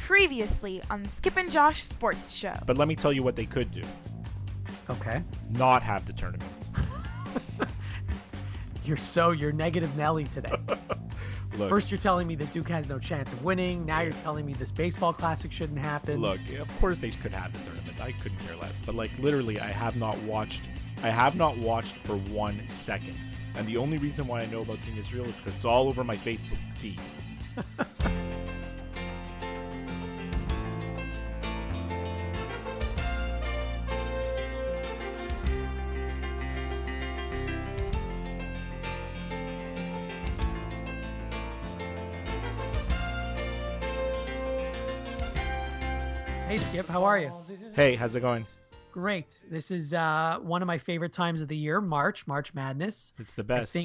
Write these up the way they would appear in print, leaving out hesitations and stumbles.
Previously on the Skip and Josh Sports Show. But let me tell you what they could do. Okay. Not have the tournament. You're negative Nelly today. Look, First you're telling me that Duke has no chance of winning. Now you're telling me this baseball classic shouldn't happen. look, of course they could have the tournament. I couldn't care less. But like literally I have not watched for 1 second. And the only reason why I know about Team Israel is because it's all over my Facebook feed. Hey Skip, how are you? Hey, how's it going? Great. This is one of my favorite times of the year, March Madness. It's the best.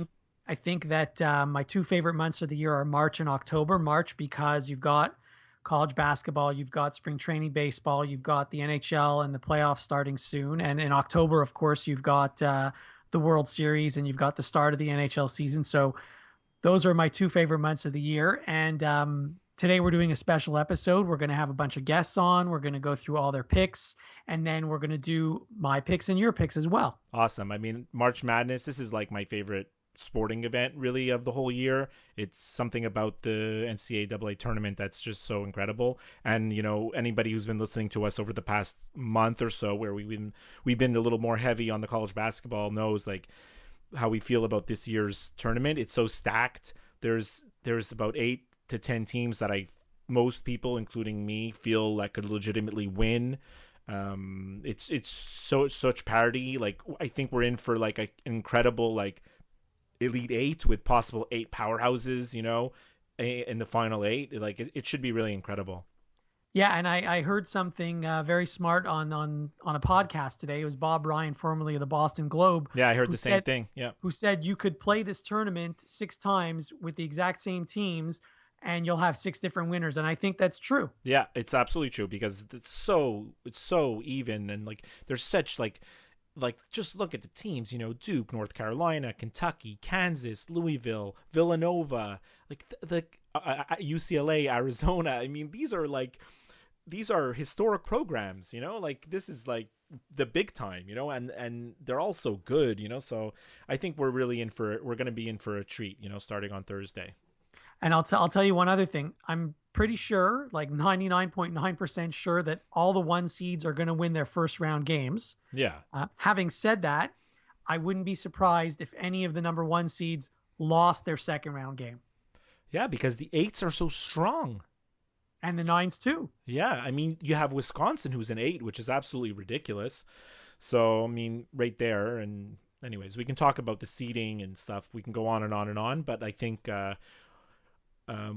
I think that my two favorite months of the year are March and October. March because you've got college basketball, you've got spring training baseball, you've got the NHL and the playoffs starting soon. And in October, of course, you've got the World Series and you've got the start of the NHL season. So those are my two favorite months of the year. And today we're doing a special episode. We're going to have a bunch of guests on. We're going to go through all their picks, and then we're going to do my picks and your picks as well. Awesome. I mean, March Madness, this is like my favorite sporting event really of the whole year. It's something about the NCAA tournament that's just so incredible. And you know, anybody who's been listening to us over the past month or so where we've been a little more heavy on the college basketball knows like how we feel about this year's tournament. It's so stacked. There's about 8 to 10 teams that most people, including me, feel like could legitimately win. It's such parity. Like I think we're in for like an incredible like Elite Eight with possible 8 powerhouses, you know, in the final 8. Like it should be really incredible. Yeah, and I heard something very smart on a podcast today. It was Bob Ryan, formerly of the Boston Globe. Yeah, I heard the same thing. Yeah. Who said you could play this tournament 6 times with the exact same teams and you'll have 6 different winners. And I think that's true. Yeah, it's absolutely true because it's so even, and like there's such like just look at the teams, you know, Duke, North Carolina, Kentucky, Kansas, Louisville, Villanova, like the UCLA, Arizona. I mean, these are historic programs, you know, like this is like the big time, you know, and they're all so good, you know, so I think we're going to be in for a treat, you know, starting on Thursday. And I'll tell you one other thing. I'm pretty sure, like 99.9% sure, that all the 1 seeds are going to win their first round games. Yeah. Having said that, I wouldn't be surprised if any of the number 1 seeds lost their second round game. Yeah, because the 8s are so strong. And the 9s too. Yeah, I mean, you have Wisconsin who's an 8, which is absolutely ridiculous. So, I mean, right there. And anyways, we can talk about the seeding and stuff. We can go on and on and on, but I think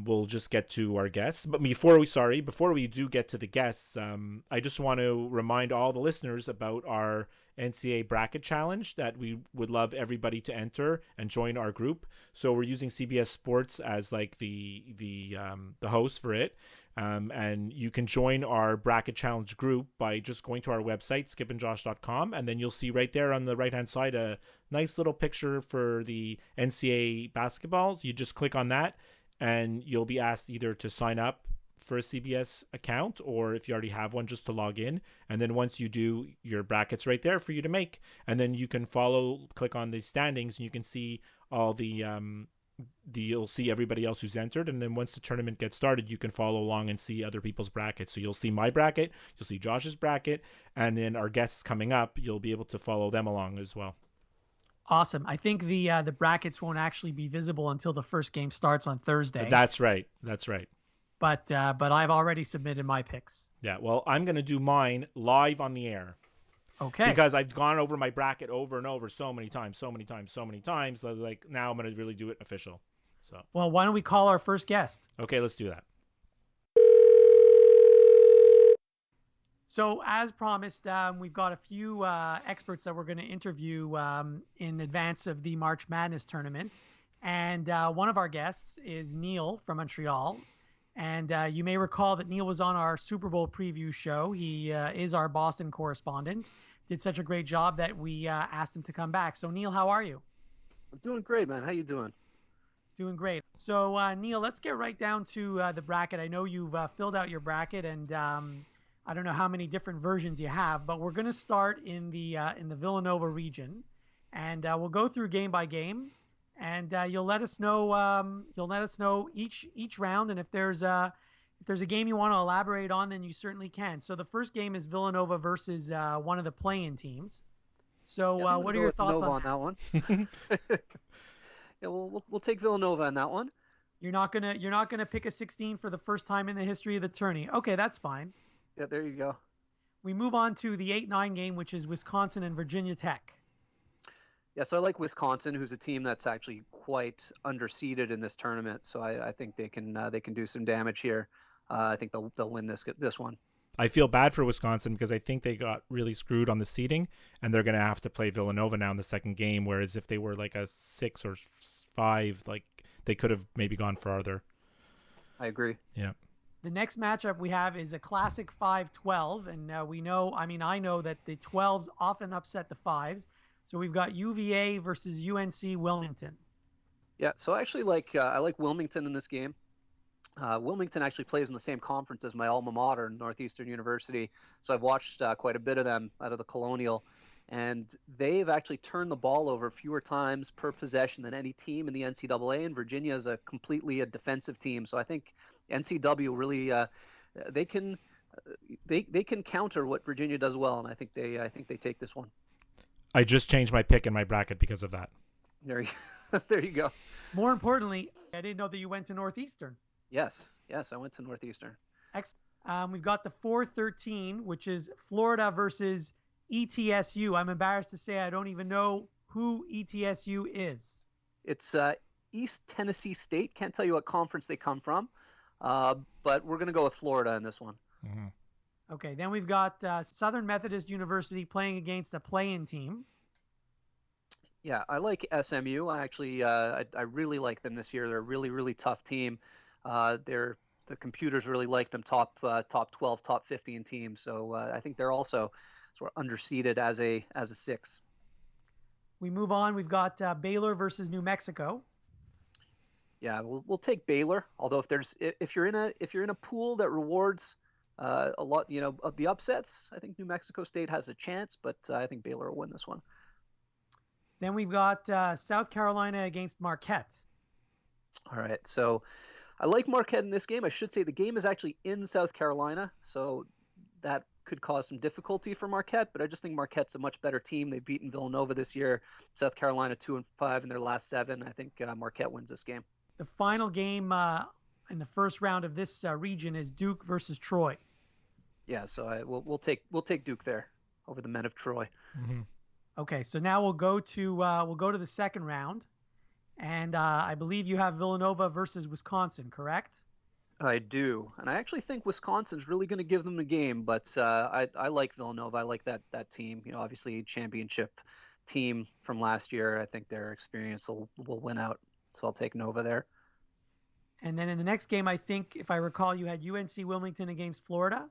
we'll just get to our guests. But before we do get to the guests, I just want to remind all the listeners about our NCAA bracket challenge that we would love everybody to enter and join our group. So we're using CBS Sports as like the host for it. And you can join our bracket challenge group by just going to our website, skipandjosh.com, and then you'll see right there on the right-hand side a nice little picture for the NCAA basketball. You just click on that, and you'll be asked either to sign up for a CBS account, or if you already have one, just to log in. And then once you do, your bracket's right there for you to make. And then you can click on the standings, and you can see all you'll see everybody else who's entered. And then once the tournament gets started, you can follow along and see other people's brackets. So you'll see my bracket, you'll see Josh's bracket, and then our guests coming up, you'll be able to follow them along as well. Awesome. I think the brackets won't actually be visible until the first game starts on Thursday. That's right. But I've already submitted my picks. Yeah. Well, I'm going to do mine live on the air. Okay. Because I've gone over my bracket over and over so many times. Like now I'm going to really do it official. So. Well, why don't we call our first guest? Okay, let's do that. So as promised, we've got a few experts that we're going to interview in advance of the March Madness tournament. And one of our guests is Neil from Montreal. And you may recall that Neil was on our Super Bowl preview show. He is our Boston correspondent. Did such a great job that we asked him to come back. So Neil, how are you? I'm doing great, man. How you doing? Doing great. So, Neil, let's get right down to the bracket. I know you've filled out your bracket, and I don't know how many different versions you have, but we're going to start in the Villanova region, and we'll go through game by game, and you'll let us know each round, and if there's a game you want to elaborate on, then you certainly can. So the first game is Villanova versus one of the play-in teams. So Yeah, what are your thoughts Nova on that one? Yeah, we'll take Villanova on that one. You're not gonna pick a 16 for the first time in the history of the tourney. Okay, that's fine. Yeah, there you go. We move on to the 8-9 game, which is Wisconsin and Virginia Tech. Yeah, so I like Wisconsin, who's a team that's actually quite underseeded in this tournament. So I think they can do some damage here. I think they'll win this one. I feel bad for Wisconsin because I think they got really screwed on the seeding, and they're going to have to play Villanova now in the second game, whereas if they were like a 6 or 5, like they could have maybe gone farther. I agree. Yeah. The next matchup we have is a classic 5-12, and I know that the 12s often upset the 5s. So we've got UVA versus UNC Wilmington. Yeah, so I actually I like Wilmington in this game. Wilmington actually plays in the same conference as my alma mater, Northeastern University. So I've watched quite a bit of them out of the Colonial, and they've actually turned the ball over fewer times per possession than any team in the NCAA. And Virginia is completely a defensive team. So I think NCW really they can counter what Virginia does well, and I think they take this one. I just changed my pick in my bracket because of that. There you go. More importantly, I didn't know that you went to Northeastern. Yes, I went to Northeastern. We've got the 4-13, which is Florida versus ETSU. I'm embarrassed to say I don't even know who ETSU is. It's East Tennessee State. Can't tell you what conference they come from, but we're going to go with Florida in this one. Mm-hmm. Okay, then we've got Southern Methodist University playing against a play-in team. Yeah, I like SMU. I really like them this year. They're a really, really tough team. The computers really like them, top 12, top 15 teams. So I think they're also sort of underseeded as a 6. We move on. We've got Baylor versus New Mexico. Yeah, we'll take Baylor. Although if you're in a pool that rewards a lot, of the upsets, I think New Mexico State has a chance, but I think Baylor will win this one. Then we've got South Carolina against Marquette. All right, so I like Marquette in this game. I should say the game is actually in South Carolina, so that could cause some difficulty for Marquette, but I just think Marquette's a much better team. They've beaten Villanova this year. South Carolina 2-5 in their last 7. I think Marquette wins this game. The final game in the first round of this region is Duke versus Troy. Yeah, so we'll take Duke there over the men of Troy. Mm-hmm. Okay, so now we'll go to the second round, and I believe you have Villanova versus Wisconsin, correct? I do, and I actually think Wisconsin's really going to give them the game, but I like Villanova. I like that team. Obviously championship team from last year. I think their experience will win out, so I'll take Nova there. And then in the next game, I think, if I recall, you had UNC Wilmington against Florida.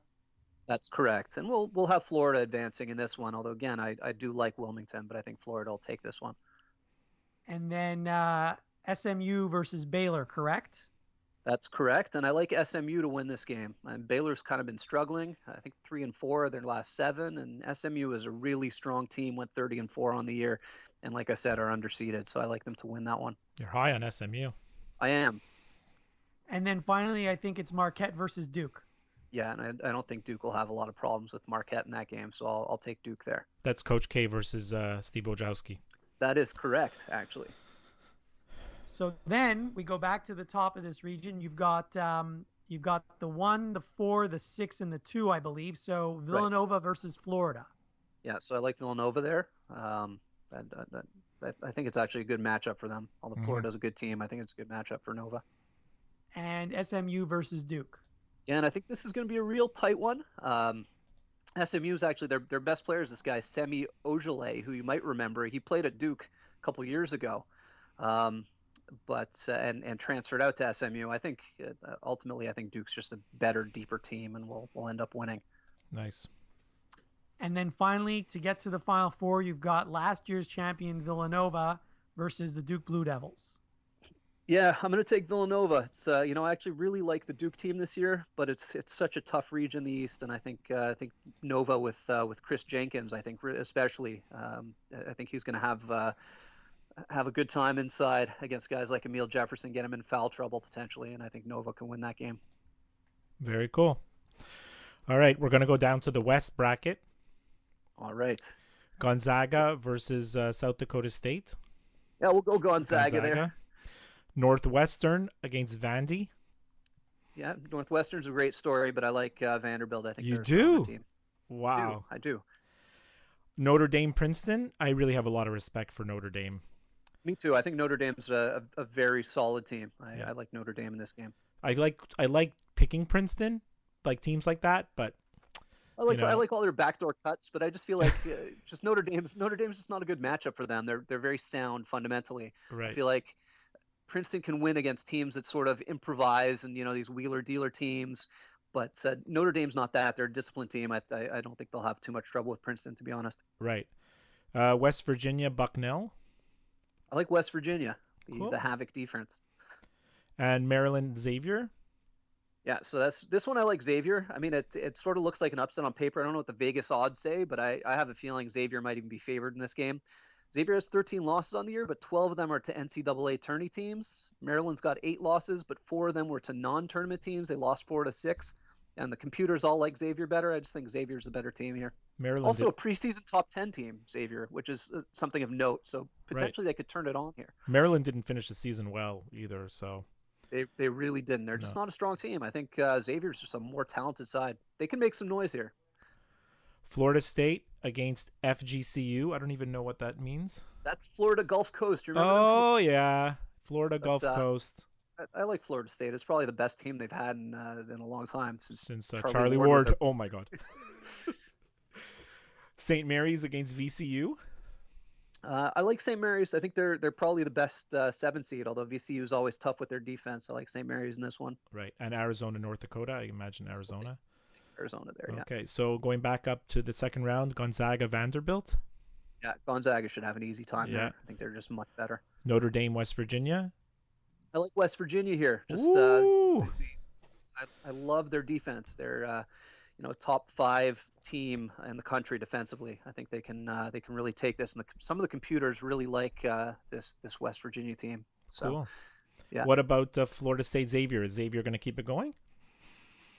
That's correct, and we'll have Florida advancing in this one. Although again, I do like Wilmington, but I think Florida will take this one. And then SMU versus Baylor, correct? That's correct, and I like SMU to win this game. And Baylor's kind of been struggling. I think 3-4 of their last 7, and SMU is a really strong team. Went 30-4 on the year, and like I said, are underseeded. So I like them to win that one. You're high on SMU. I am. And then finally, I think it's Marquette versus Duke. Yeah, and I don't think Duke will have a lot of problems with Marquette in that game, so I'll take Duke there. That's Coach K versus Steve Wojciechowski. That is correct, actually. So then we go back to the top of this region. You've got the 1, the 4, the 6, and the 2, I believe. So Villanova versus Florida. Yeah, so I like Villanova there. I think it's actually a good matchup for them. Although Florida's a good team, I think it's a good matchup for Nova. And SMU versus Duke. Yeah, and I think this is going to be a real tight one. SMU is actually their best player is this guy Semi Ojeleye, who you might remember. He played at Duke a couple years ago, but transferred out to SMU. I think ultimately, I think Duke's just a better, deeper team, and we'll end up winning. Nice. And then finally, to get to the Final Four, you've got last year's champion Villanova versus the Duke Blue Devils. Yeah, I'm going to take Villanova. It's I actually really like the Duke team this year, but it's such a tough region in the East, and I think Nova with Chris Jenkins, I think especially, I think he's going to have a good time inside against guys like Emile Jefferson, get him in foul trouble potentially, and I think Nova can win that game. Very cool. All right, we're going to go down to the West bracket. All right. Gonzaga versus South Dakota State. Yeah, we'll go Gonzaga there. Northwestern against Vandy. Yeah, Northwestern's a great story, but I like Vanderbilt. I think You they're a stronger do? team. Wow. I do. Notre Dame Princeton. I really have a lot of respect for Notre Dame. Me too. I think Notre Dame's a very solid team. Yeah. I like Notre Dame in this game. I like picking Princeton, like teams like that, but I like all their backdoor cuts, but I just feel like just Notre Dame's just not a good matchup for them. They're very sound fundamentally. right. I feel like Princeton can win against teams that sort of improvise and these wheeler dealer teams, but Notre Dame's not that. They're a disciplined team. I don't think they'll have too much trouble with Princeton, to be honest. Right. West Virginia Bucknell. I like West Virginia, Cool. the Havoc defense. And Maryland Xavier. Yeah, so this one I like Xavier. I mean, it sort of looks like an upset on paper. I don't know what the Vegas odds say, but I have a feeling Xavier might even be favored in this game. Xavier has 13 losses on the year, but 12 of them are to NCAA tourney teams. Maryland's got 8 losses, but 4 of them were to non-tournament teams. They lost 4 to 6, and the computers all like Xavier better. I just think Xavier's a better team here. Maryland Also a preseason top 10 team, Xavier, which is something of note. So potentially they could turn it on here. Maryland didn't finish the season well either, so They really didn't. They're just not a strong team. I think Xavier's just a more talented side. They can make some noise here. Florida State against FGCU. I don't even know what that means. That's Florida Gulf Coast. You remember Oh yeah, Florida Gulf Coast. I like Florida State. It's probably the best team they've had in a long time since Charlie Ward. Oh my God. St. Mary's against VCU. I like St. Mary's. I think they're probably the best 7 seed. Although VCU is always tough with their defense. I like St. Mary's in this one. Right, and Arizona, North Dakota. I imagine Arizona. Arizona there. Yeah. Okay, so going back up to the second round, Gonzaga Vanderbilt. Yeah, Gonzaga should have an easy time there. I think they're just much better. Notre Dame West Virginia. I like West Virginia here. Just I love their defense. They're top 5 team in the country defensively. I think they can really take this. And some of the computers really like this West Virginia team. So, cool. Yeah. What about Florida State Xavier? Is Xavier going to keep it going?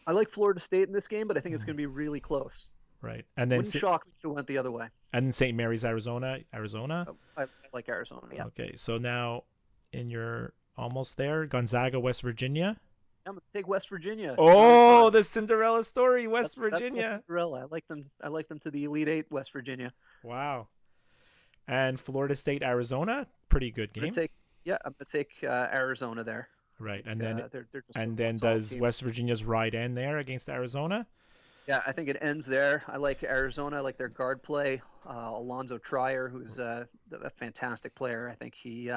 I like Florida State in this game, but I think it's going to be really close. Right, and then wouldn't shock me if it went the other way. And then St. Mary's, Arizona. I like Arizona. Yeah. Okay, so now you're almost there. Gonzaga West Virginia. I'm gonna take West Virginia. Oh, the Cinderella story, West Virginia. That's Cinderella. I like them to the Elite 8, West Virginia. Wow. And Florida State, Arizona, pretty good game. I'm gonna take Arizona there. Right, and then they're just and then does team. West Virginia's ride end there against Arizona? Yeah, I think it ends there. I like Arizona. I like their guard play. Alonzo Trier, who's a fantastic player. I think he's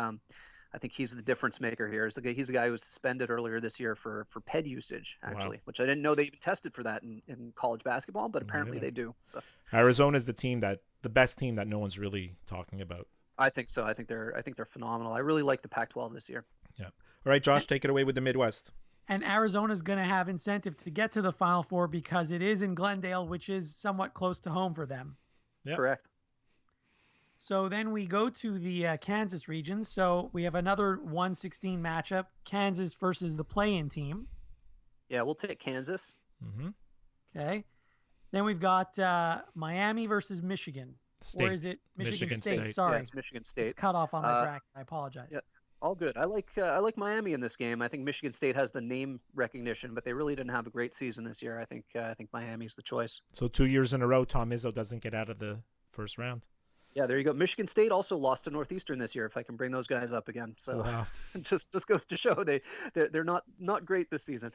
the difference maker here. He's a guy who was suspended earlier this year for PED usage, actually, which I didn't know they even tested for that in college basketball, but apparently they do. So Arizona's the best team that no one's really talking about. I think so. I think they're phenomenal. I really like the Pac-12 this year. Yeah. All right, Josh, take it away with the Midwest. And Arizona's going to have incentive to get to the Final Four because it is in Glendale, which is somewhat close to home for them. Yeah. Correct. So then we go to the Kansas region. So we have another 1-16 matchup, Kansas versus the play-in team. Yeah, we'll take Kansas. Mm-hmm. Okay. Then we've got Miami versus Michigan. State. Or is it Michigan State? Sorry. Yeah, it's Michigan State. It's cut off on my bracket. I apologize. Yeah. All good. I like Miami in this game. I think Michigan State has the name recognition, but they really didn't have a great season this year. I think Miami's the choice. So 2 years in a row, Tom Izzo doesn't get out of the first round. Yeah, there you go. Michigan State also lost to Northeastern this year. If I can bring those guys up again, so wow. just goes to show they're not great this season.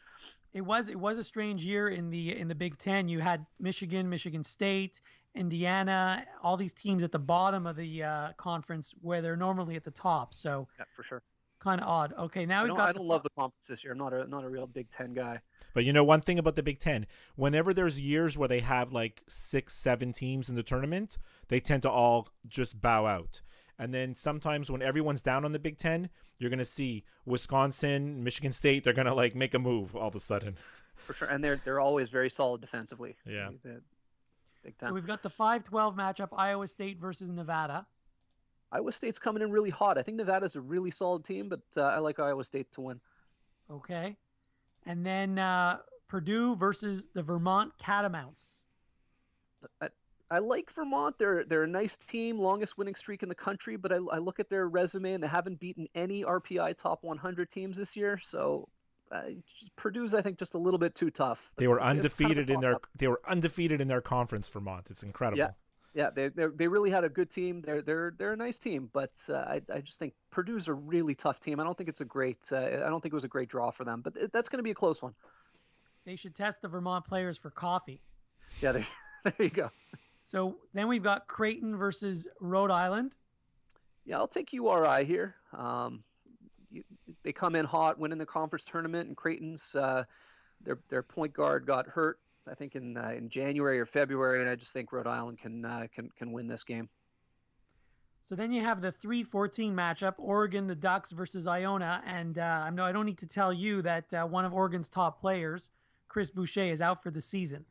It was a strange year in the Big Ten. You had Michigan State, Indiana, all these teams at the bottom of the conference where they're normally at the top. So yeah, for sure. Kind of odd. Okay, now I don't love the conference this year. I'm not a real Big Ten guy. But you know one thing about the Big Ten, whenever there's years where they have like 6-7 teams in the tournament, they tend to all just bow out. And then sometimes when everyone's down on the Big Ten, you're going to see Wisconsin, Michigan State, they're going to like make a move all of a sudden. For sure. And they're always very solid defensively. Yeah. Big So time. we've got the 5-12 matchup, Iowa State versus Nevada. Iowa State's coming in really hot. I think Nevada's a really solid team, but I like Iowa State to win. Okay. And then Purdue versus the Vermont Catamounts. I like Vermont. They're a nice team, longest winning streak in the country, but I look at their resume and they haven't beaten any RPI top 100 teams this year. So Purdue's, I think, just a little bit too tough. They were undefeated in their conference, Vermont. It's incredible. Yeah, they really had a good team. They're a nice team, but I just think Purdue's a really tough team. I don't think it's a great. I don't think it was a great draw for them, but that's going to be a close one. They should test the Vermont players for coffee. Yeah, there you go. So then we've got Creighton versus Rhode Island. Yeah, I'll take URI here. They come in hot, winning the conference tournament, and Creighton's their point guard got hurt, I think in January or February, and I just think Rhode Island can win this game. So then you have the 3-14 matchup, Oregon the Ducks versus Iona, and I don't need to tell you that one of Oregon's top players, Chris Boucher, is out for the season.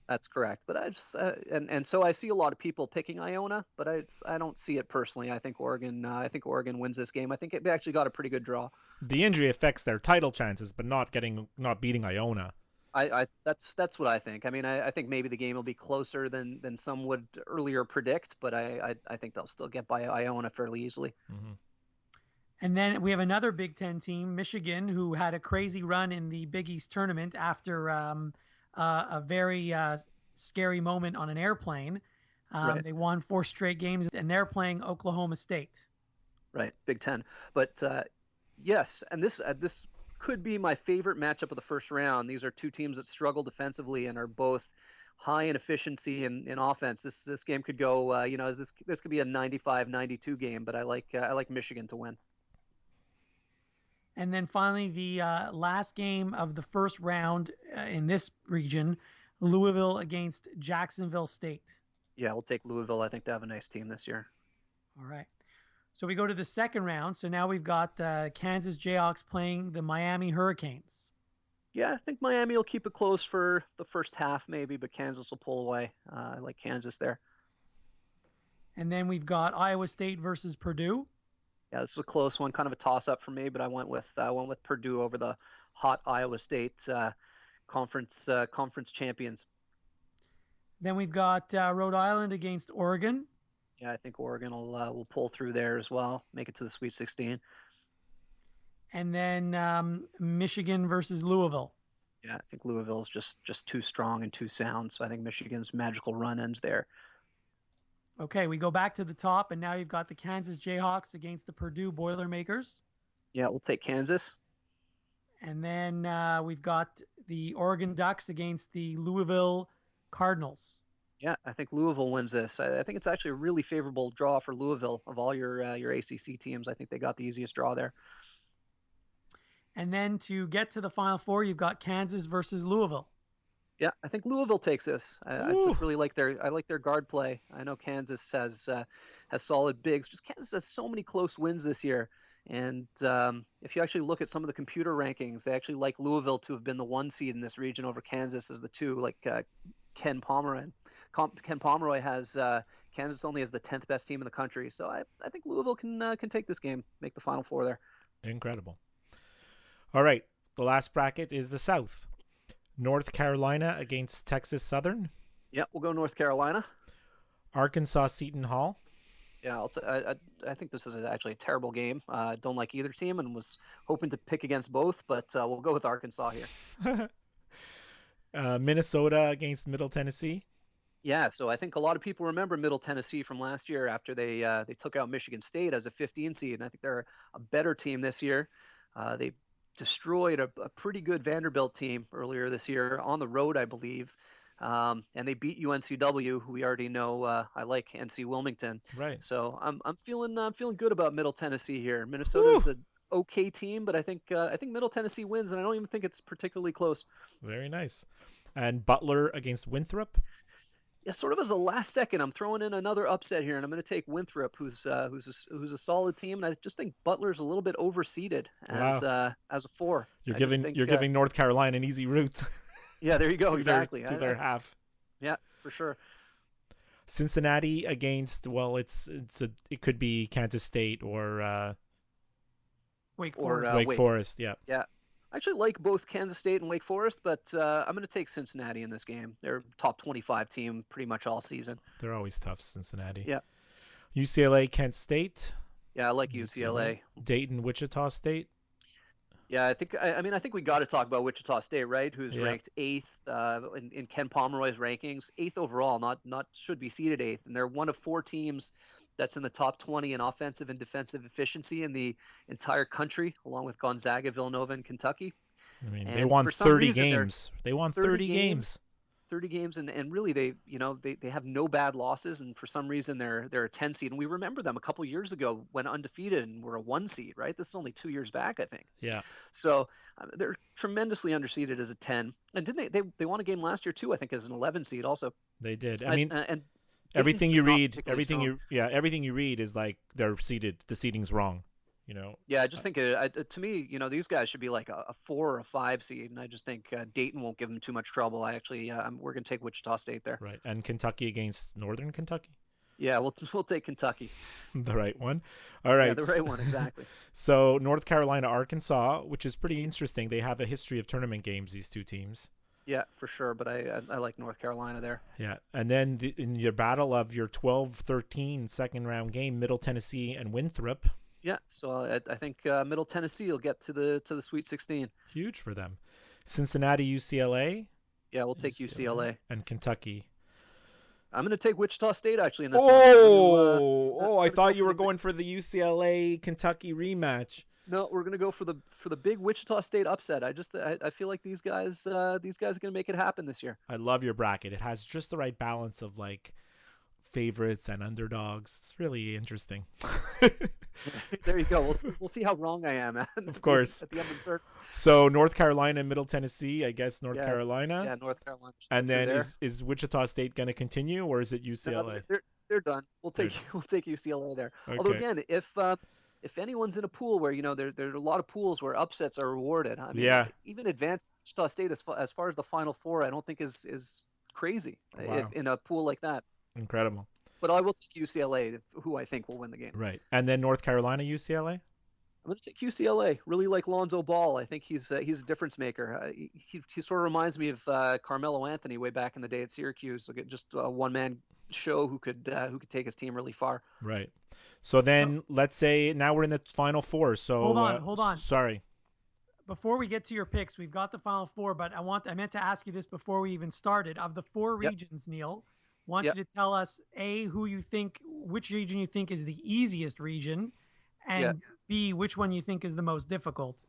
That's correct, but I just and so I see a lot of people picking Iona, but I don't see it personally. I think Oregon wins this game. I think they actually got a pretty good draw. The injury affects their title chances, but not beating Iona. That's what I think. I mean, I think maybe the game will be closer than some would earlier predict, but I think they'll still get by Iona fairly easily. Mm-hmm. And then we have another Big Ten team, Michigan, who had a crazy run in the Big East tournament after a very scary moment on an airplane. Right. They won 4 straight games, and they're playing Oklahoma State. Right, Big Ten. But yes, and this could be my favorite matchup of the first round. These are two teams that struggle defensively and are both high in efficiency in offense. This game could go, this could be a 95-92 game, but I like Michigan to win. And then finally, the last game of the first round in this region, Louisville against Jacksonville State. Yeah, we'll take Louisville. I think they have a nice team this year. All right. So we go to the second round. So now we've got Kansas Jayhawks playing the Miami Hurricanes. Yeah, I think Miami will keep it close for the first half maybe, but Kansas will pull away. I like Kansas there. And then we've got Iowa State versus Purdue. Yeah, this is a close one, kind of a toss-up for me, but I went with Purdue over the hot Iowa State conference champions. Then we've got Rhode Island against Oregon. Yeah, I think Oregon will pull through there as well, make it to the Sweet 16. And then Michigan versus Louisville. Yeah, I think Louisville's just too strong and too sound, so I think Michigan's magical run ends there. Okay, we go back to the top, and now you've got the Kansas Jayhawks against the Purdue Boilermakers. Yeah, we'll take Kansas. And then we've got the Oregon Ducks against the Louisville Cardinals. Yeah, I think Louisville wins this. I think it's actually a really favorable draw for Louisville of all your ACC teams. I think they got the easiest draw there. And then to get to the Final Four, you've got Kansas versus Louisville. Yeah, I think Louisville takes this. I just really like their guard play. I know Kansas has solid bigs. Just Kansas has so many close wins this year. And if you actually look at some of the computer rankings, they actually like Louisville to have been the 1 seed in this region over Kansas as the 2. Like Ken Pomeroy. Ken Pomeroy has Kansas only as the 10th best team in the country. So I think Louisville can take this game, make the Final Four there. Incredible. All right, the last bracket is the South. North Carolina against Texas Southern. Yeah, we'll go North Carolina. Arkansas Seton Hall. Yeah, I think this is actually a terrible game. Don't like either team and was hoping to pick against both, but we'll go with Arkansas here. Minnesota against Middle Tennessee. Yeah, so I think a lot of people remember Middle Tennessee from last year after they took out Michigan State as a 15 seed, and I think they're a better team this year. They destroyed a pretty good Vanderbilt team earlier this year on the road, I believe. And they beat UNCW, who we already know. I like NC Wilmington, right? So I'm feeling good about Middle Tennessee here. Minnesota's an okay team, but I think Middle Tennessee wins, and I don't even think it's particularly close. Very nice. And Butler against Winthrop. Yeah, sort of as a last second, I'm throwing in another upset here, and I'm going to take Winthrop, who's a solid team, and I just think Butler's a little bit overseeded Wow. as a 4. You're I just giving think, you're giving North Carolina an easy route yeah, there you go, through their exactly. through their half. Yeah, for sure. Cincinnati against, well, it could be Kansas State or Wake Or Forest. Wake Wake. Forest. Yeah, Yeah, I actually like both Kansas State and Wake Forest, but I'm going to take Cincinnati in this game. They're top 25 team pretty much all season. they're always tough. Cincinnati. Yeah, UCLA, Kent State. yeah, I like UCLA. Dayton, Wichita State. Yeah, I think we got to talk about Wichita State, right? Who's Yeah. ranked 8th in Ken Pomeroy's rankings, 8th overall, not should be seeded 8th, and they're one of 4 teams that's in the top 20 in offensive and defensive efficiency in the entire country, along with Gonzaga, Villanova, and Kentucky. I mean, they And won for some 30 reason, games. They won 30 30 games. 30 games, and really they have no bad losses, and for some reason they're a 10 seed, and we remember them a couple years ago when undefeated and were a 1 seed, right? This is only 2 years back, I think. Yeah. So they're tremendously underseeded as a 10, and didn't they won a game last year too, I think, as an 11 seed also. They did. I mean, and everything Dayton's you just not read, particularly strong. everything you read is like they're seeded. The seeding's wrong. You know. Yeah, I just think to me, these guys should be like a 4 or a 5 seed, and I just think Dayton won't give them too much trouble. We're gonna take Wichita State there. Right. And Kentucky against Northern Kentucky. Yeah, we'll take Kentucky. The right one. All right. Yeah, the right one, exactly. So North Carolina, Arkansas, which is pretty interesting. They have a history of tournament games, these two teams. Yeah, for sure, but I like North Carolina there. Yeah. And then in your battle of your 12-13 second round game, Middle Tennessee and Winthrop. Yeah, so I think Middle Tennessee will get to the Sweet 16. Huge for them. Cincinnati, UCLA. Yeah, we'll take UCLA. And Kentucky. I'm going to take Wichita State actually in this one. I thought you were going for the UCLA Kentucky rematch. No, we're going to go for the big Wichita State upset. I feel like these guys are going to make it happen this year. I love your bracket. It has just the right balance of like favorites and underdogs. It's really interesting. There you go. We'll see how wrong I am. Of course. At the end of the tournament. So North Carolina and Middle Tennessee, I guess North Carolina. Yeah, North Carolina. And then is Wichita State going to continue, or is it UCLA? No, they're done. We'll take UCLA there. Okay. Although again, if anyone's in a pool where there are a lot of pools where upsets are rewarded. I mean, even advanced Wichita State as far as the Final Four, I don't think is crazy in a pool like that. Incredible. But I will take UCLA, who I think will win the game. Right. And then North Carolina, UCLA? I'm going to take UCLA. Really like Lonzo Ball. I think he's a difference maker. He sort of reminds me of Carmelo Anthony way back in the day at Syracuse. Like just a one-man show who could take his team really far. Right. So then let's say now we're in the Final Four. So hold on. Sorry. Before we get to your picks, we've got the Final Four, but I meant to ask you this before we even started. Of the 4 regions, Neil, want you to tell us which region you think is the easiest region, and B, which one you think is the most difficult.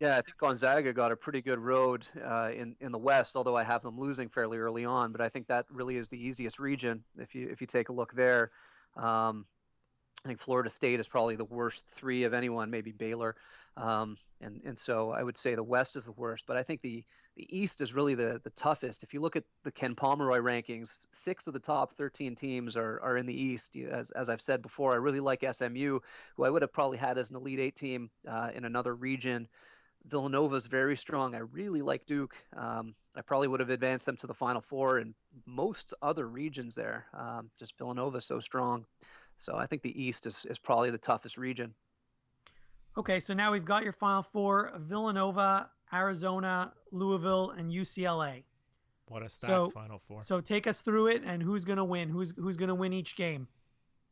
Yeah, I think Gonzaga got a pretty good road in the West, although I have them losing fairly early on. But I think that really is the easiest region if you take a look there. I think Florida State is probably the worst 3 of anyone, maybe Baylor, and so I would say the West is the worst. But I think the East is really the toughest. If you look at the Ken Pomeroy rankings, 6 of the top 13 teams are in the East. As I've said before, I really like SMU, who I would have probably had as an Elite 8 team in another region. Villanova is very strong. I really like Duke. I probably would have advanced them to the Final Four in most other regions there. Just Villanova is so strong. So I think the East is probably the toughest region. Okay, so now we've got your Final Four: Villanova, Arizona, Louisville, and UCLA. What a stacked Final Four. So take us through it, and who's going to win? Who's going to win each game?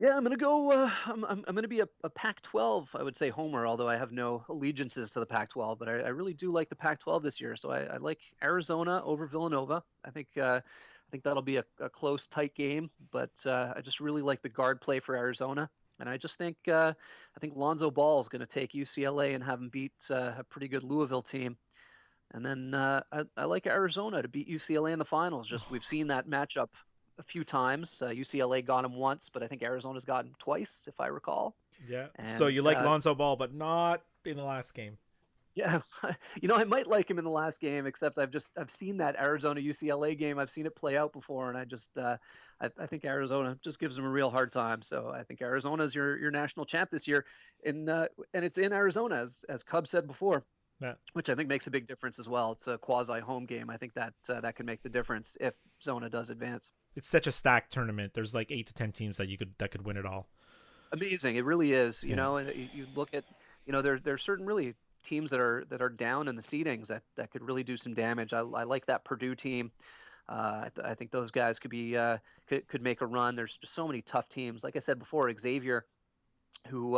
Yeah, I'm gonna go. I'm gonna be a Pac-12, I would say, homer. Although I have no allegiances to the Pac-12, but I really do like the Pac-12 this year. So I like Arizona over Villanova. I think that'll be a close, tight game. But I just really like the guard play for Arizona, and I just think Lonzo Ball is going to take UCLA and have them beat a pretty good Louisville team. And then I like Arizona to beat UCLA in the finals. Just we've seen that matchup a few times. UCLA got him once, but I think Arizona's got him twice, if I recall. Yeah. And, so you like Lonzo Ball, but not in the last game. Yeah, I might like him in the last game, except I've seen that Arizona UCLA game. I've seen it play out before, and I think Arizona just gives him a real hard time. So I think Arizona's your national champ this year, and it's in Arizona, as Cub said before, Yeah. which I think makes a big difference as well. It's a quasi home game. I think that can make the difference if Zona does advance. It's such a stacked tournament. There's like 8 to 10 teams that could win it all. Amazing, it really is. Yeah. And you look at, there's certain really teams that are down in the seedings that could really do some damage. I like that Purdue team. I think those guys could make a run. There's just so many tough teams. Like I said before, Xavier, who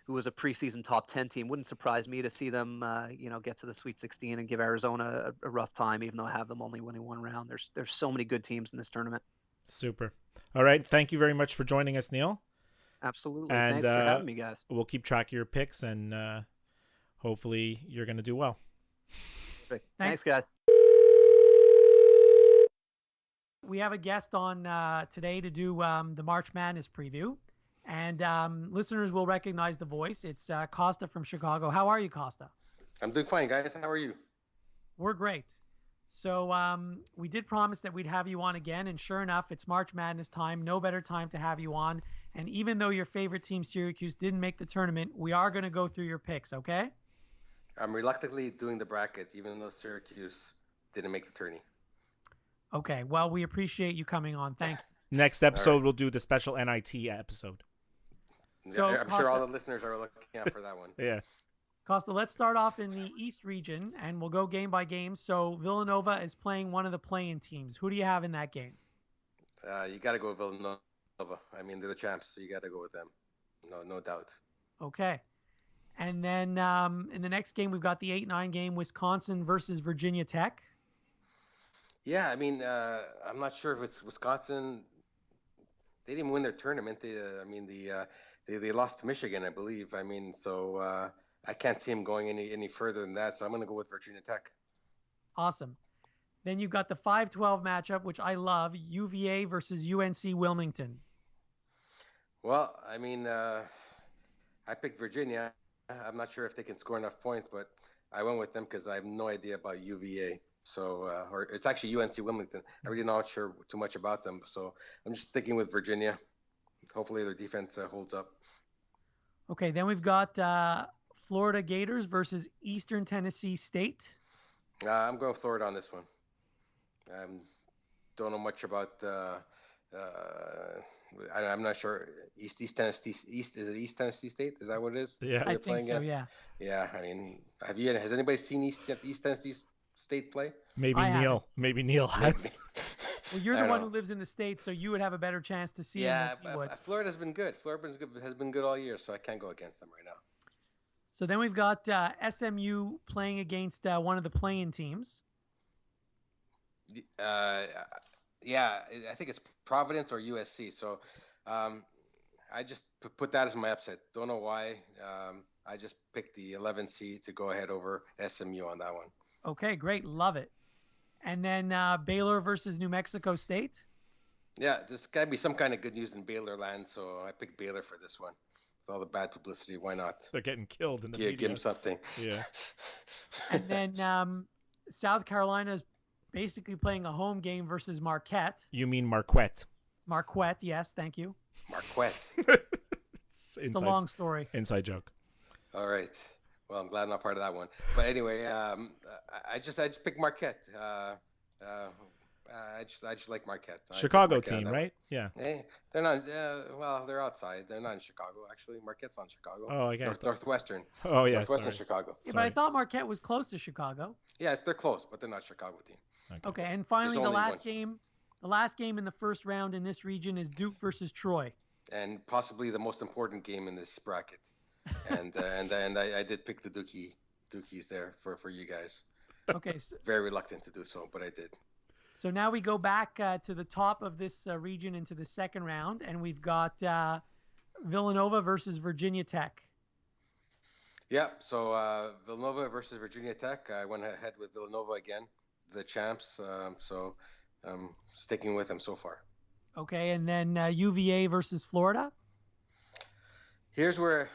was a preseason top 10 team, wouldn't surprise me to see them get to the Sweet 16 and give Arizona a rough time, even though I have them only winning one round. There's so many good teams in this tournament. Super. All right. Thank you very much for joining us, Neil. Absolutely. And Thanks for having me, guys. We'll keep track of your picks, and hopefully you're going to do well. Perfect. Thanks, guys. We have a guest on today to do the March Madness preview, and listeners will recognize the voice. It's Costa from Chicago. How are you, Costa? I'm doing fine, guys. How are you? We're great. So we did promise that we'd have you on again, and sure enough, it's March Madness time. No better time to have you on. And even though your favorite team, Syracuse, didn't make the tournament, we are going to go through your picks, okay? I'm reluctantly doing the bracket, even though Syracuse didn't make the tourney. Okay. Well, we appreciate you coming on. Thank you. Next episode, we'll do the special NIT episode. So, I'm Costa, sure all the listeners are looking out for that one. Yeah. Costa, let's start off in the East region, and we'll go game by game. So Villanova is playing one of the play-in teams. Who do you have in that game? You got to go with Villanova. I mean, they're the champs, so you got to go with them. No doubt. Okay. And then in the next game, we've got the 8-9 game, Wisconsin versus Virginia Tech. Yeah, I mean, I'm not sure if it's Wisconsin. They didn't win their tournament. They lost to Michigan, I believe. I mean, so I can't see them going any further than that. So I'm going to go with Virginia Tech. Awesome. Then you've got the 5-12 matchup, which I love, UVA versus UNC Wilmington. Well, I mean, I picked Virginia. I'm not sure if they can score enough points, but I went with them because I have no idea about UVA. So, or it's actually UNC Wilmington. I really not sure too much about them. So I'm just sticking with Virginia. Hopefully their defense holds up. Okay, then we've got Florida Gators versus Eastern Tennessee State. I'm going Florida on this one. Don't know much about I'm not sure. East Tennessee East, is it East Tennessee State? Is that what it is? Yeah, I think so. Yeah. Yeah. I mean, has anybody seen East Tennessee State play? Maybe Neil. Maybe Neil has. Well, you're the one who lives in the States, so you would have a better chance to see. Yeah, Florida's been good. Has been good all year, so I can't go against them right now. So then we've got SMU playing against one of the play-in teams. Yeah, I think it's Providence or USC. So I just put that as my upset. Don't know why. I just picked the 11 seed to go ahead over SMU on that one. Okay, great. Love it. And then Baylor versus New Mexico State. Yeah, there's got to be some kind of good news in Baylor land, so I picked Baylor for this one. With all the bad publicity, why not? They're getting killed in the media. Give them something. Yeah. And then South Carolina is basically playing a home game versus Marquette. You mean Marquette? Marquette, yes, thank you. Marquette. It's a long story. Inside joke. All right. Well, I'm glad I'm not part of that one. But anyway, I just picked Marquette. I just like Marquette. Chicago Marquette team, right? Yeah. Hey, they're not. Well, they're outside. They're not in Chicago, actually. Marquette's on Chicago. Oh, okay. Northwestern. Oh, yeah. Northwestern Chicago. Yeah, but I thought Marquette was close to Chicago. Yeah, they're close, but they're not Chicago team. Okay, and finally, the last game in the first round in this region is Duke versus Troy. And possibly the most important game in this bracket. And I did pick the Dukies there for you guys. Okay. So, very reluctant to do so, but I did. So now we go back to the top of this region into the second round, and we've got Villanova versus Virginia Tech. Yeah, so Villanova versus Virginia Tech. I went ahead with Villanova again, the champs. So I'm sticking with them so far. Okay, and then UVA versus Florida. Here's where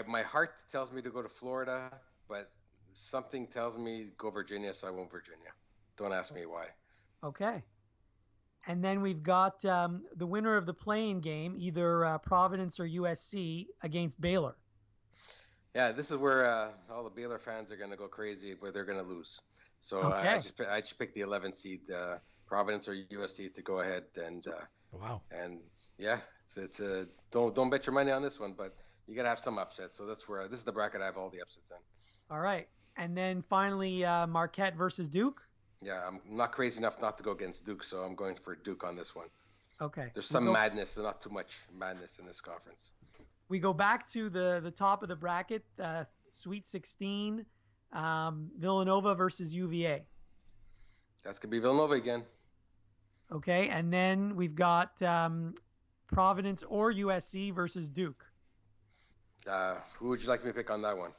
my heart tells me to go to Florida, but something tells me go Virginia, so I won't Virginia. Don't ask me why. Okay. And then we've got the winner of the play-in game, either Providence or USC, against Baylor. Yeah, this is where all the Baylor fans are going to go crazy, where they're going to lose. So Okay. I just picked the 11th seed, Providence or USC, to go ahead and Wow. and yeah, it's don't bet your money on this one, but you got to have some upsets. So this is the bracket I have all the upsets in. All right. And then finally, Marquette versus Duke. Yeah, I'm not crazy enough not to go against Duke, so I'm going for Duke on this one. Okay. There's some madness, not too much madness in this conference. We go back to the top of the bracket, Sweet 16, Villanova versus UVA. That's going to be Villanova again. Okay. And then we've got Providence or USC versus Duke. Who would you like me to pick on that one?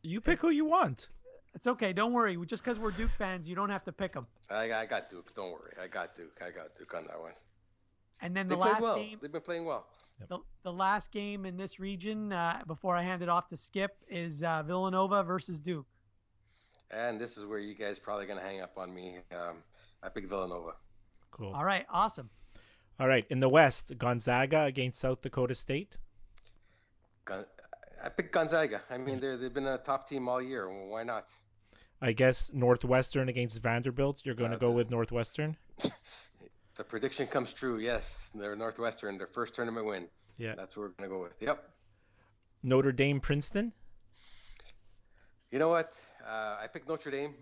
You pick who you want. It's okay. Don't worry. Just because we're Duke fans, you don't have to pick them. I got Duke. Don't worry. I got Duke on that one. And then They the played last well. game, They've been playing well. the last game in this region, before I hand it off to Skip, is Villanova versus Duke. And this is where you guys probably going to hang up on me. I picked Villanova. Cool. All right. Awesome. All right. In the West, Gonzaga against South Dakota State. I picked Gonzaga. I mean, they've been a top team all year. Why not? I guess Northwestern against Vanderbilt. You're going to go with Northwestern? The prediction comes true. Yes, they're Northwestern, their first tournament win. Yeah. That's what we're going to go with. Yep. Notre Dame, Princeton. You know what? I picked Notre Dame.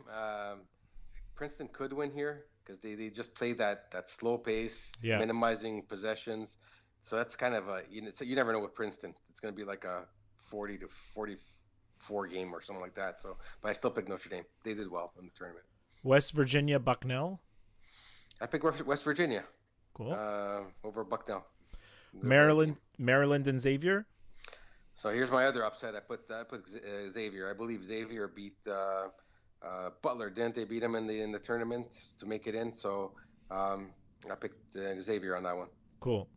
Princeton could win here because they just play that slow pace, minimizing possessions. So that's kind of so you never know with Princeton. It's going to be like a 40 to 44 game or something like that. So, but I still picked Notre Dame. They did well in the tournament. West Virginia, Bucknell. I picked West Virginia. Cool. Over Bucknell. Maryland and Xavier. So here's my other upset. I put Xavier. I believe Xavier beat Butler. Didn't they beat him in the tournament to make it in? So I picked Xavier on that one. Cool.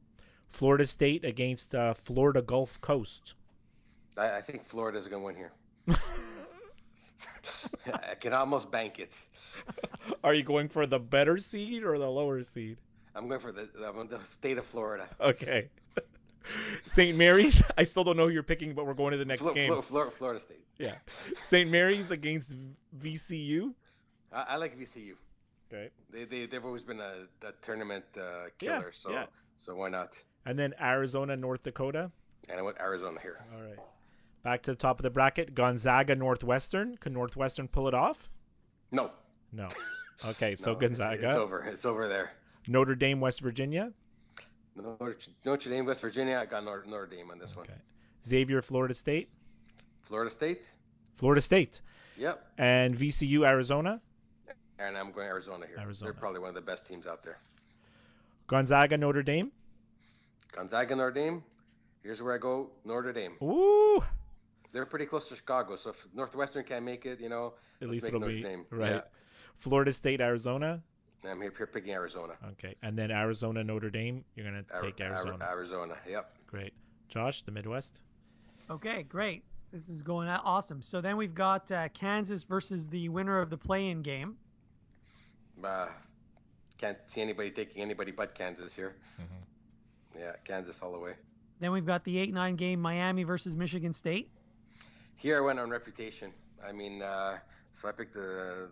Florida State against Florida Gulf Coast. I think Florida's going to win here. I can almost bank it. Are you going for the better seed or the lower seed? I'm going for the state of Florida. Okay. St. Mary's. I still don't know who you're picking, but we're going to the next game. Florida State. Yeah. St. Mary's against VCU. I like VCU. Okay. They've always been a tournament killer. So why not? And then Arizona, North Dakota. And I went Arizona here. All right. Back to the top of the bracket. Gonzaga, Northwestern. Can Northwestern pull it off? No. Okay, so No, Gonzaga. It's over there. Notre Dame, West Virginia. Notre Dame, West Virginia. I got Notre Dame on this one. Xavier, Florida State. Florida State. Yep. And VCU, Arizona. And I'm going Arizona here. They're probably one of the best teams out there. Gonzaga, Notre Dame. Here's where I go, Notre Dame. Ooh. They're pretty close to Chicago, so if Northwestern can't make it, at least it'll be Dame. Right. Yeah. Florida State, Arizona. I'm here picking Arizona. Okay, and then Arizona, Notre Dame. You're gonna take Arizona. Arizona, yep. Great, Josh, the Midwest. Okay, great. This is going awesome. So then we've got Kansas versus the winner of the play-in game. Can't see anybody taking anybody but Kansas here. Mm-hmm. Yeah, Kansas all the way. Then we've got the 8-9 game, Miami versus Michigan State. Here I went on reputation. I mean, so I picked the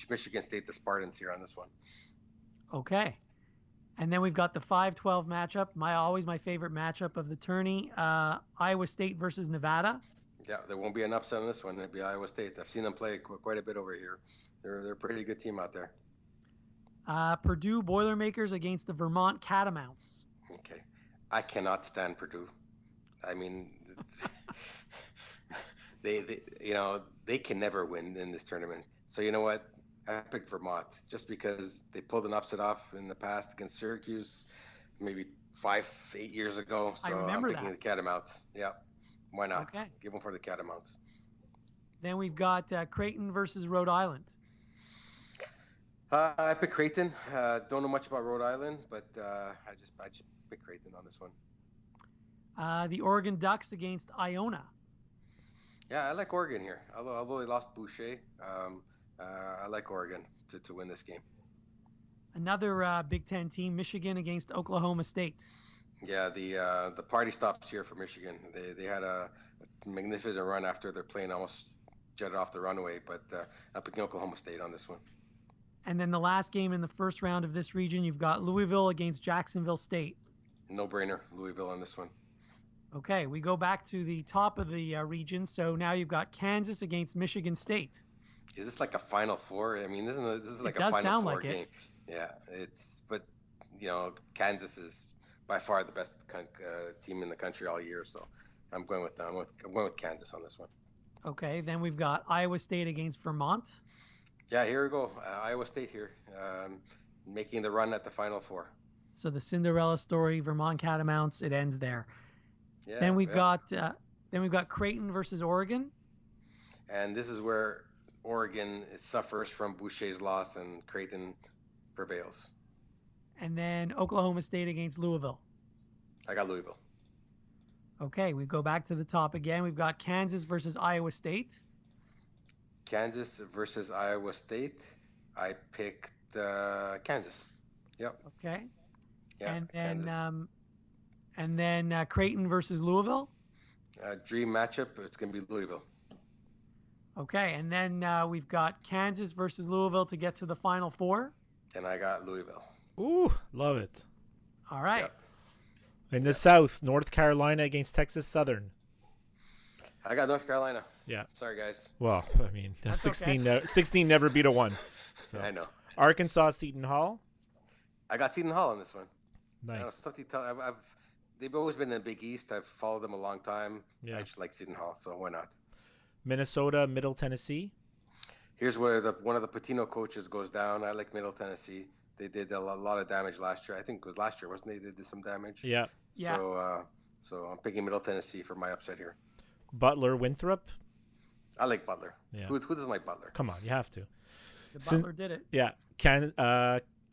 Michigan State, the Spartans here on this one. Okay. And then we've got the 5-12 matchup, always my favorite matchup of the tourney, Iowa State versus Nevada. Yeah, there won't be an upset on this one. It'll be Iowa State. I've seen them play quite a bit over here. They're a pretty good team out there. Purdue Boilermakers against the Vermont Catamounts. Okay. I cannot stand Purdue. I mean, they can never win in this tournament. So you know what? I picked Vermont just because they pulled an upset off in the past against Syracuse, maybe 8 years ago. So I'm picking the Catamounts. Yeah, why not? Okay. Give them for the Catamounts. Then we've got Creighton versus Rhode Island. I picked Creighton. Don't know much about Rhode Island, but I just picked Creighton on this one. The Oregon Ducks against Iona. Yeah, I like Oregon here. Although they lost Boucher, I like Oregon to win this game. Another Big Ten team, Michigan against Oklahoma State. Yeah, the party stops here for Michigan. They had a magnificent run after their plane almost jetted off the runway, but I'm picking Oklahoma State on this one. And then the last game in the first round of this region, you've got Louisville against Jacksonville State. No brainer, Louisville on this one. Okay, we go back to the top of the region. So now you've got Kansas against Michigan State. Is this like a Final Four? I mean, this is like It a does Final sound Four like game. it. Yeah, but Kansas is by far the best team in the country all year. So I'm going with them. I'm going with Kansas on this one. Okay, then we've got Iowa State against Vermont. Yeah, here we go. Iowa State here, making the run at the Final Four. So the Cinderella story, Vermont Catamounts, it ends there. Yeah. Then we've got Creighton versus Oregon. And this is where Oregon suffers from Boucher's loss and Creighton prevails. And then Oklahoma State against Louisville. I got Louisville. Okay, we go back to the top again. We've got Kansas versus Iowa State. Kansas versus Iowa State. I picked Kansas. Yep. Okay. Yeah. And then Creighton versus Louisville. Dream matchup. It's going to be Louisville. Okay, and then we've got Kansas versus Louisville to get to the Final Four. And I got Louisville. Ooh, love it. All right. Yep. In the South, North Carolina against Texas Southern. I got North Carolina. Yeah. Sorry, guys. Well, I mean, That's 16, okay. 16 never beat a 1. So. I know. Arkansas, Seton Hall. I got Seton Hall on this one. Nice. They've always been in the Big East. I've followed them a long time. Yeah. I just like Seton Hall, so why not? Minnesota, Middle Tennessee. Here's where one of the Patino coaches goes down. I like Middle Tennessee. They did a lot of damage last year. I think it was last year, wasn't they? They did some damage. Yeah. Yeah. So I'm picking Middle Tennessee for my upset here. Butler, Winthrop. I like Butler. Yeah. Who doesn't like Butler? Come on, you have to. The Butler did it. Yeah.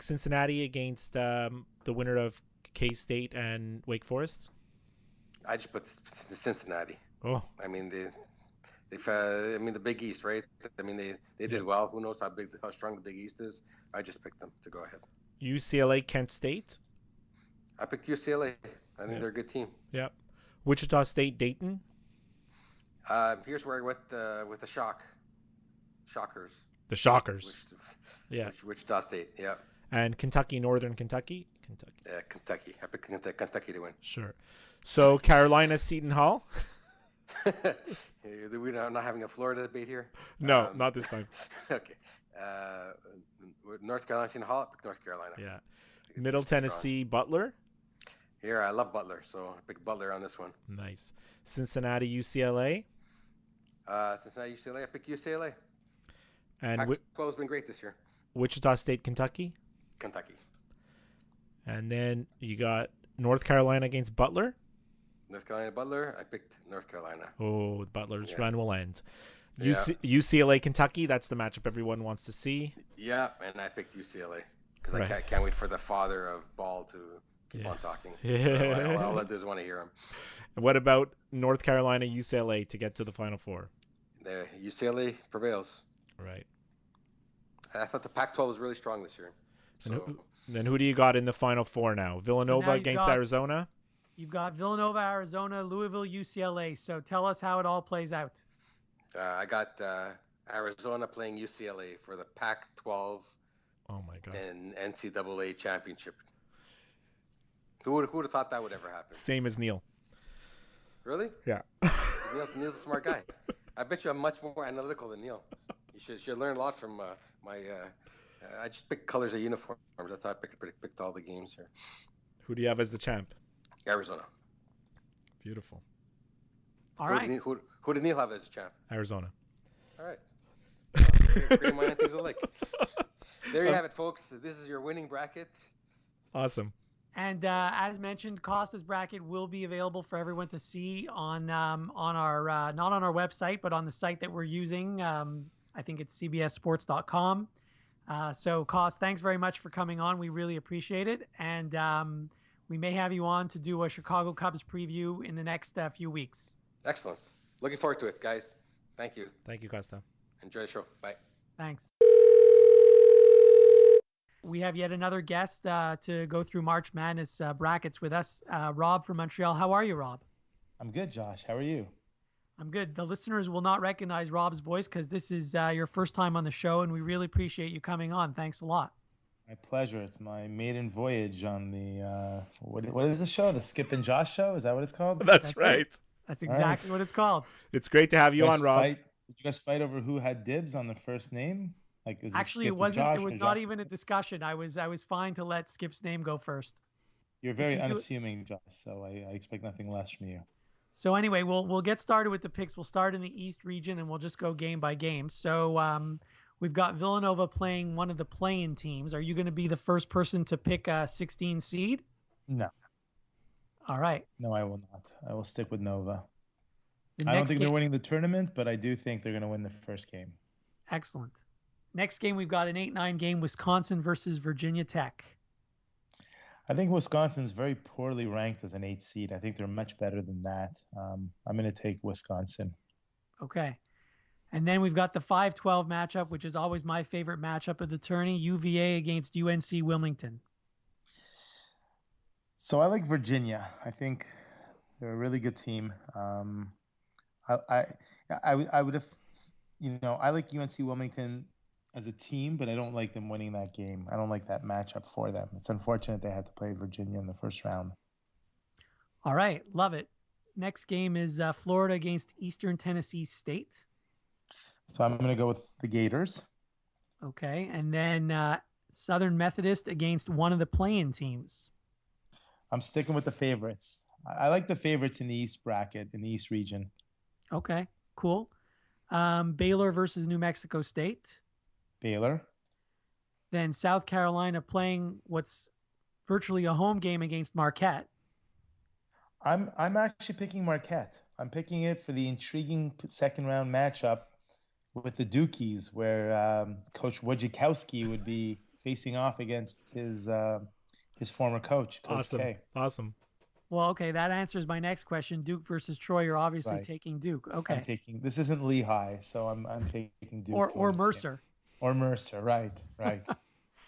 Cincinnati against the winner of K-State and Wake Forest. I just put Cincinnati. Oh. I mean the Big East, right? I mean they did well. Who knows how strong the Big East is? I just picked them to go ahead. UCLA, Kent State. I picked UCLA. I think they're a good team. Yeah. Wichita State, Dayton. Here's where I went with the Shockers. The Shockers. Wichita State. Yeah. And Kentucky, Northern Kentucky. Yeah, Kentucky. I picked Kentucky to win. Sure. So Carolina, Seton Hall. We're not having a Florida debate here. No, not this time. Okay. North Carolina, Seton Hall. I picked North Carolina. Yeah. Middle Tennessee, Butler. Here, I love Butler, so I picked Butler on this one. Nice. Cincinnati, UCLA. Cincinnati, UCLA. I picked UCLA. And Pac-12 has been great this year. Wichita State, Kentucky. Kentucky. And then you got North Carolina against Butler. North Carolina, Butler. I picked North Carolina. Oh, Butler's run will end. Yeah. UCLA, Kentucky. That's the matchup everyone wants to see. Yeah, and I picked UCLA because Right. I can't wait for the father of Ball to keep on talking. Yeah. So all I do is want to hear him. What about North Carolina, UCLA to get to the Final Four? The UCLA prevails. Right. I thought the Pac-12 was really strong this year. So Then who do you got in the Final Four now? Villanova you've against got- Arizona? You've got Villanova, Arizona, Louisville, UCLA. So tell us how it all plays out. I got Arizona playing UCLA for the Pac-12 Oh, my God. and NCAA championship. Who would have thought that would ever happen? Same as Neil. Really? Yeah. Neil's a smart guy. I bet you I'm much more analytical than Neil. You should learn a lot from my. I just picked colors of uniforms. That's how I picked all the games here. Who do you have as the champ? Arizona. Beautiful. All right. Who did Neil have as champ? Arizona. All right. Great mind things alike. There you have it, folks. This is your winning bracket. Awesome. And as mentioned, Costa's bracket will be available for everyone to see on our not on our website, but on the site that we're using. I think it's cbssports.com. So, Cost, thanks very much for coming on. We really appreciate it, and we may have you on to do a Chicago Cubs preview in the next few weeks. Excellent. Looking forward to it, guys. Thank you. Thank you, Costa. Enjoy the show. Bye. Thanks. We have yet another guest to go through March Madness brackets with us, Rob from Montreal. How are you, Rob? I'm good, Josh. How are you? I'm good. The listeners will not recognize Rob's voice because this is your first time on the show, and we really appreciate you coming on. Thanks a lot. My pleasure. It's my maiden voyage on the what is the show? The Skip and Josh show? Is that what it's called? That's That's right. it. That's exactly what it's called. It's great to have you on, Rob. Did you guys fight over who had dibs on the first name? Like, was Actually, it it Skip wasn't. Josh It was or not Josh even a Skip? discussion. I was fine to let Skip's name go first. You're very you do it- unassuming, Josh. So I expect nothing less from you. So anyway, we'll get started with the picks. We'll start in the East region, and we'll just go game by game. So we've got Villanova playing one of the play-in teams. Are you going to be the first person to pick a 16 seed? No, All right. no, I will not. I will stick with Nova. The I don't next think game, they're winning the tournament, but I do think they're going to win the first game. excellent. Next game, we've got an 8-9 game, Wisconsin versus Virginia Tech. I think Wisconsin's very poorly ranked as an 8 seed. I think they're much better than that. I'm going to take Wisconsin. Okay. And then we've got the 5-12 matchup, which is always my favorite matchup of the tourney, UVA against UNC Wilmington. So I like Virginia. I think they're a really good team. I would have, I like UNC Wilmington as a team, but I don't like them winning that game. I don't like that matchup for them. It's unfortunate they had to play Virginia in the first round. All right. Love it. Next game is Florida against Eastern Tennessee State. So I'm going to go with the Gators. Okay. And then Southern Methodist against one of the play-in teams. I'm sticking with the favorites. I like the favorites in the East bracket, in the East region. Okay. Cool. Baylor versus New Mexico State. Baylor. Then South Carolina playing what's virtually a home game against Marquette. I'm actually picking Marquette. I'm picking it for the intriguing second round matchup with the Dukies, where Coach Wojciechowski would be facing off against his former coach, Coach Awesome. K. Awesome. Well, okay, that answers my next question. Duke versus Troy. You're obviously Right. taking Duke. Okay. This isn't Lehigh, so I'm taking Duke. Or to win this Mercer. game. Or Mercer, right.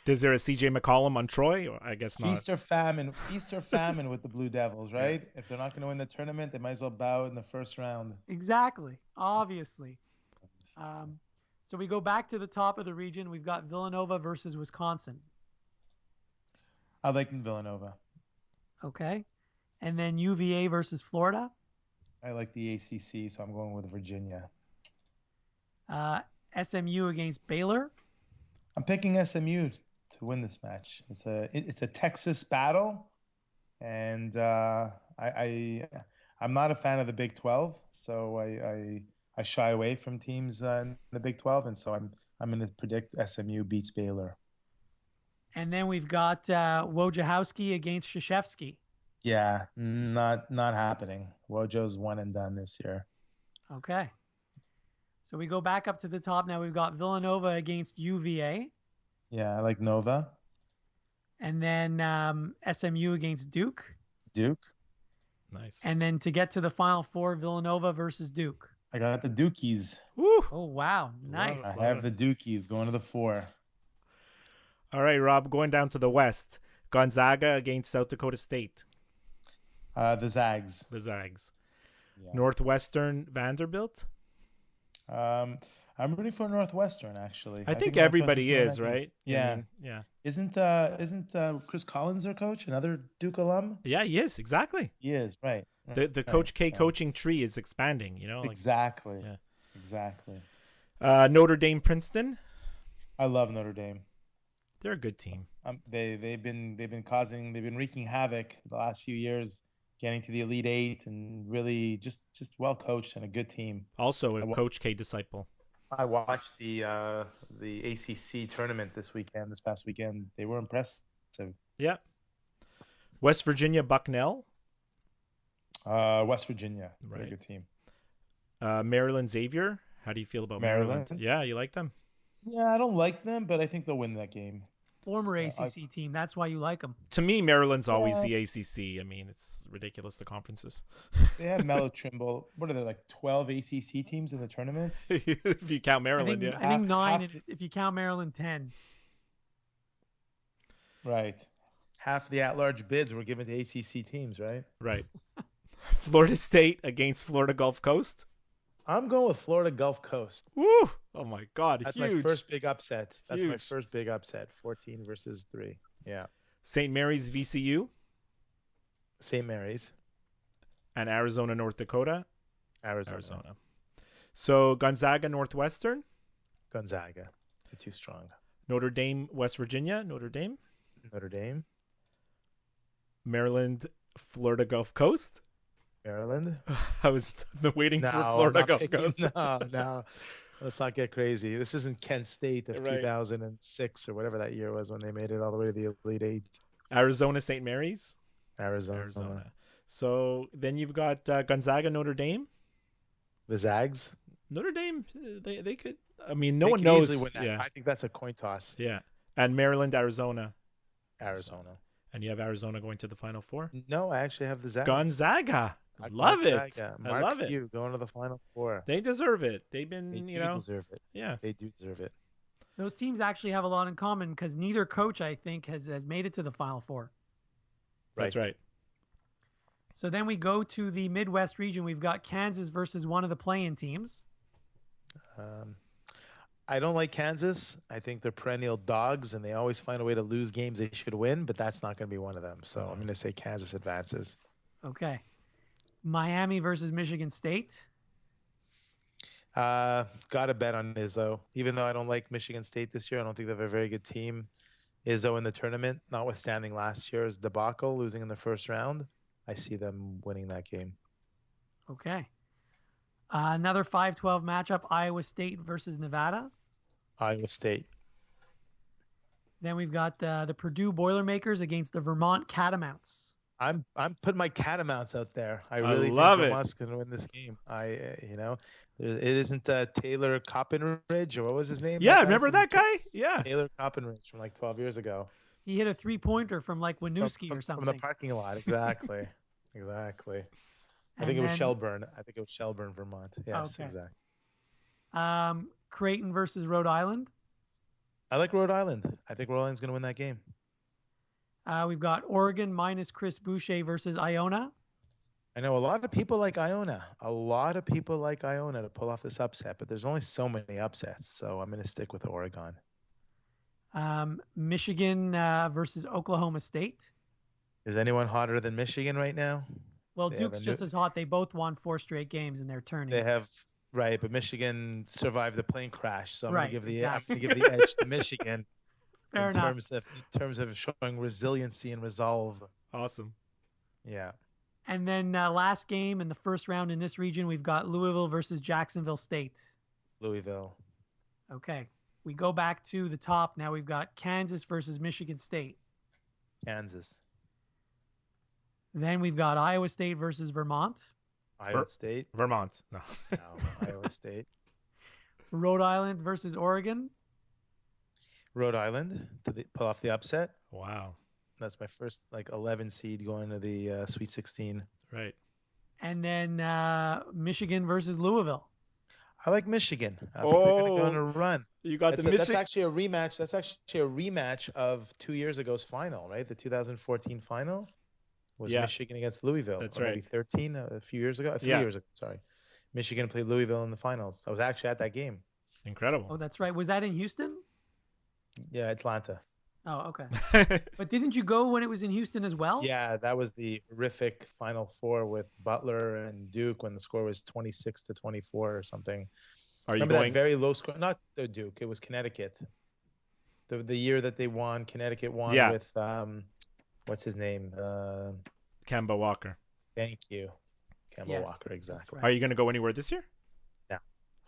Is there a CJ McCollum on Troy? Or I guess not. Feast or famine with the Blue Devils, right? If they're not going to win the tournament, they might as well bow in the first round. Exactly. Obviously. So we go back to the top of the region. We've got Villanova versus Wisconsin. I like Villanova. Okay. And then UVA versus Florida. I like the ACC, so I'm going with Virginia. SMU against Baylor. I'm picking SMU to win this match. It's a Texas battle, and I'm not a fan of the Big 12, so I shy away from teams in the Big 12, and so I'm going to predict SMU beats Baylor. And then we've got Wojciechowski against Krzyzewski. Yeah, not happening. Wojo's one and done this year. Okay. So we go back up to the top now. We've got Villanova against UVA. Yeah, I like Nova. And then SMU against Duke. Duke. Nice. And then to get to the Final Four, Villanova versus Duke. I got the Dukies. Woo! Oh, wow. Nice. I have the Dukies going to the 4. All right, Rob, going down to the West. Gonzaga against South Dakota State. The Zags. The Zags. Yeah. Northwestern Vanderbilt. I'm rooting for Northwestern, actually. I think everybody Northwestern's is, gonna right? Yeah. I mean, yeah. Isn't Chris Collins their coach? Another Duke alum? Yeah, he is. Exactly. He is, right. The Coach K coaching tree is expanding, like, Exactly. Yeah. Exactly. Notre Dame Princeton. I love Notre Dame. They're a good team. They've been wreaking havoc the last few years, getting to the Elite Eight, and really just well coached and a good team. Also a Coach K disciple. I watched the ACC tournament this past weekend. They were impressive. Yeah. West Virginia Bucknell. West Virginia, very Right. good team. Maryland Xavier. How do you feel about Maryland? Maryland? Yeah, you like them? Yeah, I don't like them, but I think they'll win that game. former ACC team. That's why you like them. To me, Maryland's always the ACC. I mean, it's ridiculous, the conferences. They have Mellow Trimble. What are there, like 12 ACC teams in the tournament? If you count Maryland, I think 9, if you count Maryland, 10. Right. Half the at-large bids were given to ACC teams, right? Right. Florida State against Florida Gulf Coast. I'm going with Florida Gulf Coast. Woo! Oh my God, That's huge. my first big upset. That's my Huge. first big upset. 14 versus 3. Yeah. St. Mary's VCU St. Mary's, and Arizona North Dakota. Arizona. So Gonzaga Northwestern, Gonzaga. They're too strong. Notre Dame West Virginia, Notre Dame, Maryland Florida Gulf Coast. Maryland. I was waiting for Florida Gulf Coast. No. Let's not get crazy. This isn't Kent State of Right. 2006 or whatever that year was when they made it all the way to the Elite Eight. Arizona St. Mary's. Arizona. So then you've got Gonzaga Notre Dame. The Zags. Notre Dame, they could. I mean, no They one could knows. easily win that. Yeah, I think that's a coin toss. yeah. And Maryland Arizona, Arizona. and you have Arizona going to the Final Four. No, I actually have the Zags. Gonzaga. I Love it. Gonzaga. I Mark love it. Few going to the Final Four. They deserve it. They've been, They you do know, deserve it. yeah. They do deserve it. Those teams actually have a lot in common because neither coach, I think, has made it to the Final Four. That's right. So then we go to the Midwest region. We've got Kansas versus one of the play-in teams. I don't like Kansas. I think they're perennial dogs, and they always find a way to lose games they should win, but that's not going to be one of them. So I'm going to say Kansas advances. Okay. Miami versus Michigan State. Got to bet on Izzo. Even though I don't like Michigan State this year, I don't think they have a very good team. Izzo in the tournament, notwithstanding last year's debacle, losing in the first round, I see them winning that game. Okay. Another 5-12 matchup, Iowa State versus Nevada. Iowa State. Then we've got the Purdue Boilermakers against the Vermont Catamounts. I'm putting my Catamounts out there. I I really love think it. Vermont's going to win this game. It isn't Taylor Coppenridge, or what was his name? Yeah, guy remember from- that guy? Yeah. Taylor Coppenridge from like 12 years ago. He hit a 3-pointer from like Winooski From- or something. From the parking lot, exactly. Exactly. I And think it was then, Shelburne. Shelburne, Vermont. Yes, Okay. exactly. Creighton versus Rhode Island. I like Rhode Island. I think Rhode Island's going to win that game. We've got Oregon minus Chris Boucher versus Iona. I know a lot of people like Iona. A lot of people like Iona to pull off this upset, but there's only so many upsets, so I'm going to stick with Oregon. Michigan versus Oklahoma State. Is anyone hotter than Michigan right now? Well, They have Duke's a just new- as hot. They both won 4 straight games in their tourneys. They have right, but Michigan survived the plane crash, so I'm Right, going to exactly. give the edge to Michigan Fair in enough. terms of showing resiliency and resolve. Awesome. Yeah. And then last game in the first round in this region, we've got Louisville versus Jacksonville State. Louisville. Okay. We go back to the top. Now we've got Kansas versus Michigan State. Kansas. Then we've got Iowa State versus Vermont. Iowa State. Vermont. No. No, Iowa State. Rhode Island versus Oregon. Rhode Island to pull off the upset. Wow. That's my first 11 seed going to the Sweet 16. Right. And then Michigan versus Louisville. I like Michigan. I think they're going to go on a run. You got That's, the that's Michigan. actually a rematch. That's actually a rematch of 2 years ago's final, right? The 2014 final was Yeah. Michigan against Louisville. That's or maybe right. 13 a few years ago. 3 Yeah. years ago. Sorry. Michigan played Louisville in the finals. I was actually at that game. Incredible. Oh, that's right. Was that in Houston? Yeah, Atlanta. Oh, okay. But didn't you go when it was in Houston as well? Yeah, that was the horrific Final Four with Butler and Duke when the score was 26-24 or something. Are you Remember going? that very low score? Not the Duke. It was Connecticut. The year that they won, Connecticut won Yeah. with what's his name? Kemba Walker. Thank you, Kemba Yes, Walker. Exactly. right. Are you going to go anywhere this year?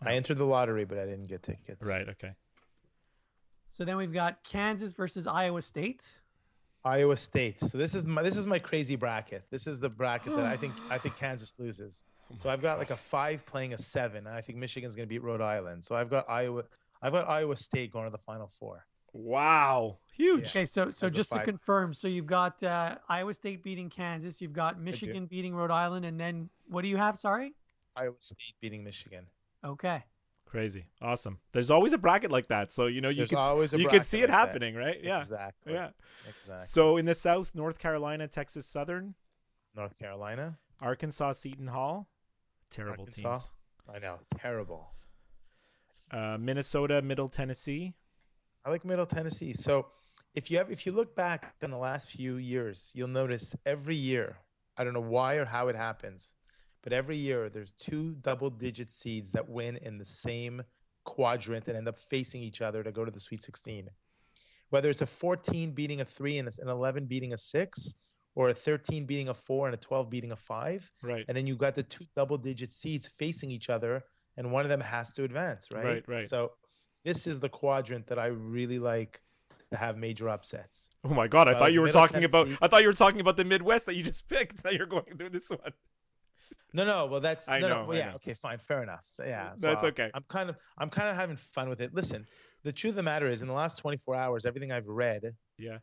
I entered the lottery, but I didn't get tickets. Right. Okay. So then we've got Kansas versus Iowa State. Iowa State. So this is my crazy bracket. This is the bracket that I think Kansas loses. So I've got like a 5 playing a 7, and I think Michigan's going to beat Rhode Island. So I've got Iowa State going to the Final Four. Wow. Huge. Okay, so As a just to 5 seed. confirm, so you've got Iowa State beating Kansas, you've got Michigan beating Rhode Island, and then what do you have? Sorry. Iowa State beating Michigan. Okay. Crazy. Awesome. There's always a bracket like that. So, you There's could always a you could bracket see it like that. happening, right? Yeah. Exactly. Yeah. Exactly. So in the South, North Carolina, Texas Southern, North Carolina, Arkansas, Seton Hall. Terrible Arkansas. teams. I know, terrible. Minnesota, Middle Tennessee. I like Middle Tennessee. So if you look back in the last few years, you'll notice every year, I don't know why or how it happens, but every year there's 2 double-digit seeds that win in the same quadrant and end up facing each other to go to the Sweet 16. Whether it's a 14 beating a 3 and an 11 beating a 6, or a 13 beating a 4 and a 12 beating a 5. Right. And then you got the 2 double-digit seeds facing each other, and one of them has to advance, right? Right. So this is the quadrant that I really like to have major upsets. Oh my God! So I thought you were Middle talking about. Tennessee- I thought you were talking about the Midwest that you just picked. Now you're going through this one. No. Well, that's I no, know, well, I yeah. know. Okay, fine, fair enough. So yeah, That's so okay. I'm kind of having fun with it. Listen, the truth of the matter is, in the last 24 hours, everything I've read, Yeah.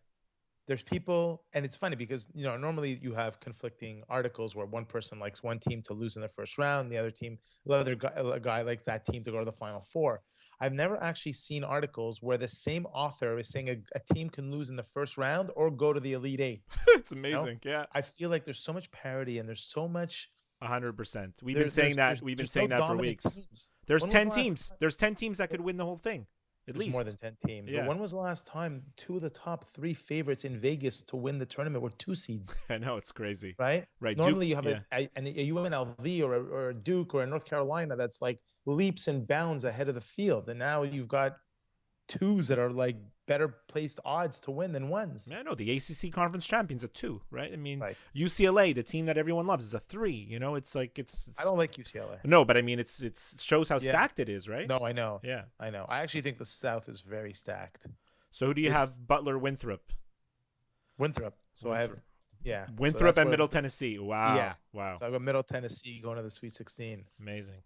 there's people, and it's funny because normally you have conflicting articles where one person likes one team to lose in the first round, the other guy likes that team to go to the Final Four. I've never actually seen articles where the same author is saying a team can lose in the first round or go to the Elite Eight. It's amazing. Yeah. I feel like there's so much parity and there's so much. 100%. We've been saying that. We've been there's saying no that for dominant weeks. teams. There's When was 10 the last teams. time- There's 10 teams that could win the whole thing. At There's least more than 10 teams. Yeah. But when was the last time 2 of the top 3 favorites in Vegas to win the tournament were 2 seeds? I know, it's crazy. Right? Right. Normally Duke- you have a UNLV or a Duke or a North Carolina that's like leaps and bounds ahead of the field. And now you've got 2s that are like better placed odds to win than 1s. I know the ACC conference champions at 2, right? I mean, Right. UCLA, the team that everyone loves, is a 3. It's like it's I don't like UCLA. No, but I mean, it shows how Yeah. stacked it is, right? No, I know. Yeah. I know. I actually think the South is very stacked. So who do you This- have? Butler, Winthrop, Winthrop. So I have, yeah. so Winthrop, that's and where- Middle Tennessee. Wow. Yeah. Wow. So I've got Middle Tennessee going to the Sweet 16. Amazing.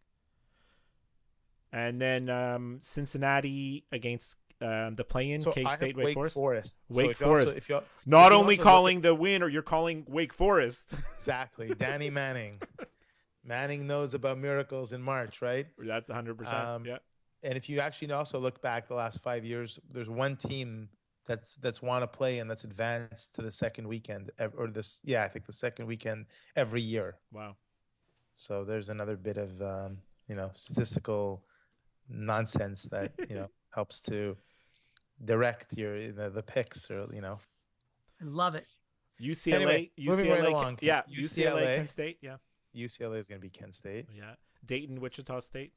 And then Cincinnati against the play-in, So I K-State, have Wake Forest. So Wake if you also- Forest. if you- Not if you only also look calling the win, or you're calling Wake Forest. exactly, Danny Manning. Manning knows about miracles in March, right? That's 100%. Yeah. And if you actually also look back the last 5 years, there's one team that's won a play and that's advanced to the second weekend, or this, I think the second weekend every year. Wow. So there's another bit of statistical nonsense that helps to direct your the picks, or I love it. UCLA, Anyway, moving right UCLA, along. yeah, UCLA, UCLA. Kent State, yeah, UCLA is going to be Kent State. yeah, Dayton, Wichita State,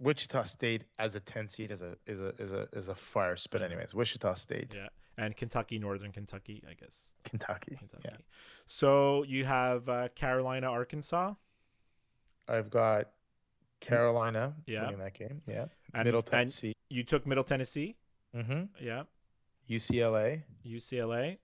Wichita State as a 10 seed is a farce. But anyways, Wichita State, yeah, and Kentucky, Northern Kentucky, I guess. Kentucky. Kentucky. Yeah, So you have Carolina, Arkansas, I've got Carolina Yeah. winning that game. Yeah, and, Middle and Tennessee. you took Middle Tennessee, Mm-hmm. yeah, UCLA. UCLA,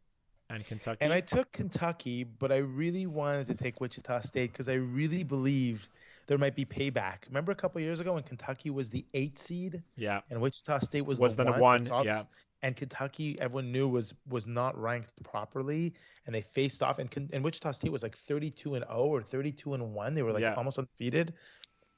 and Kentucky. And I took Kentucky, but I really wanted to take Wichita State because I really believe there might be payback. Remember a couple years ago when Kentucky was the 8 seed yeah, and Wichita State was the the 1, So yeah. And Kentucky, everyone knew was not ranked properly, and they faced off. And Wichita State was like 32-0 or 32-1. They were like Yeah. almost undefeated,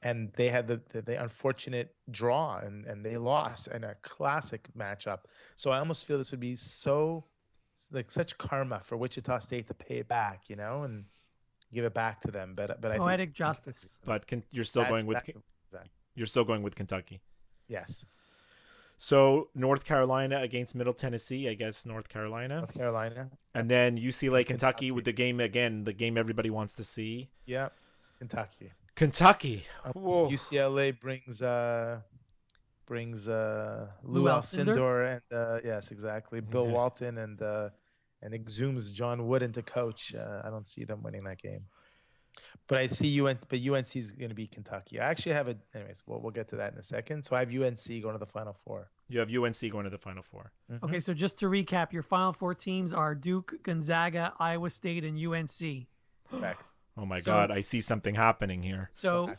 and they had the unfortunate draw, and they lost in a classic matchup. So I almost feel this would be such karma for Wichita State to pay it back, and give it back to them. But I think Poetic justice. But you're still going with you're still going with Kentucky. yes, So North Carolina against Middle Tennessee, I guess North Carolina, North Carolina. and then UCLA, Kentucky, Kentucky. with the game everybody wants to see. Yeah, Kentucky. Kentucky. Unless Whoa. UCLA brings Lou Lou Alcindor and yes, exactly, Bill Walton and exhumes John Wooden to coach. I don't see them winning that game. But I see UNC is going to be Kentucky. I actually have anyways, we'll get to that in a second. So I have UNC going to the Final Four. You have UNC going to the Final Four. Mhm. Okay, so just to recap, your Final Four teams are Duke, Gonzaga, Iowa State, and UNC. Correct. Oh my So- God, I see something happening here. So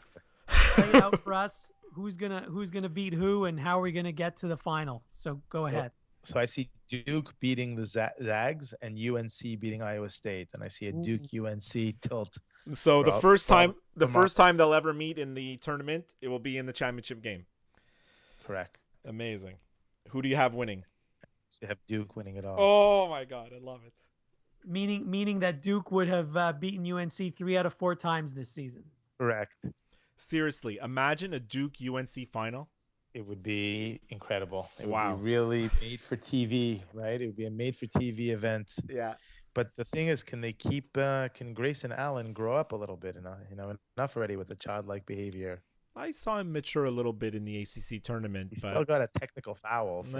play it out for us. Who's gonna beat who, and how are we gonna get to the final? So go ahead. So I see Duke beating the Zags and UNC beating Iowa State, and I see a Duke UNC tilt. So the first for all time they'll ever meet in the tournament, it will be in the championship game. Correct. Amazing. Who do you have winning? You have Duke winning it all. Oh my God, I love it. Meaning that Duke would have beaten UNC 3 out of 4 times this season. Correct. Seriously, imagine a Duke UNC final. It would be incredible. It Wow. would be really made for TV, right? It would be a made for TV event. Yeah. But the thing is, can they keep? Can Grayson Allen grow up a little bit? Enough already with the childlike behavior. I saw him mature a little bit in the ACC tournament. He but still got a technical foul for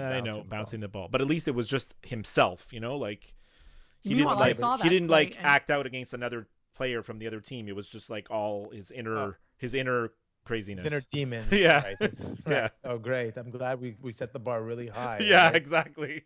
bouncing the ball. But at least it was just himself, like he Meanwhile, didn't act out against another player from the other team. It was just like all his inner craziness. His inner demons. Yeah. Right. Right. Yeah. Oh, great. I'm glad we set the bar really high. Yeah, right? exactly.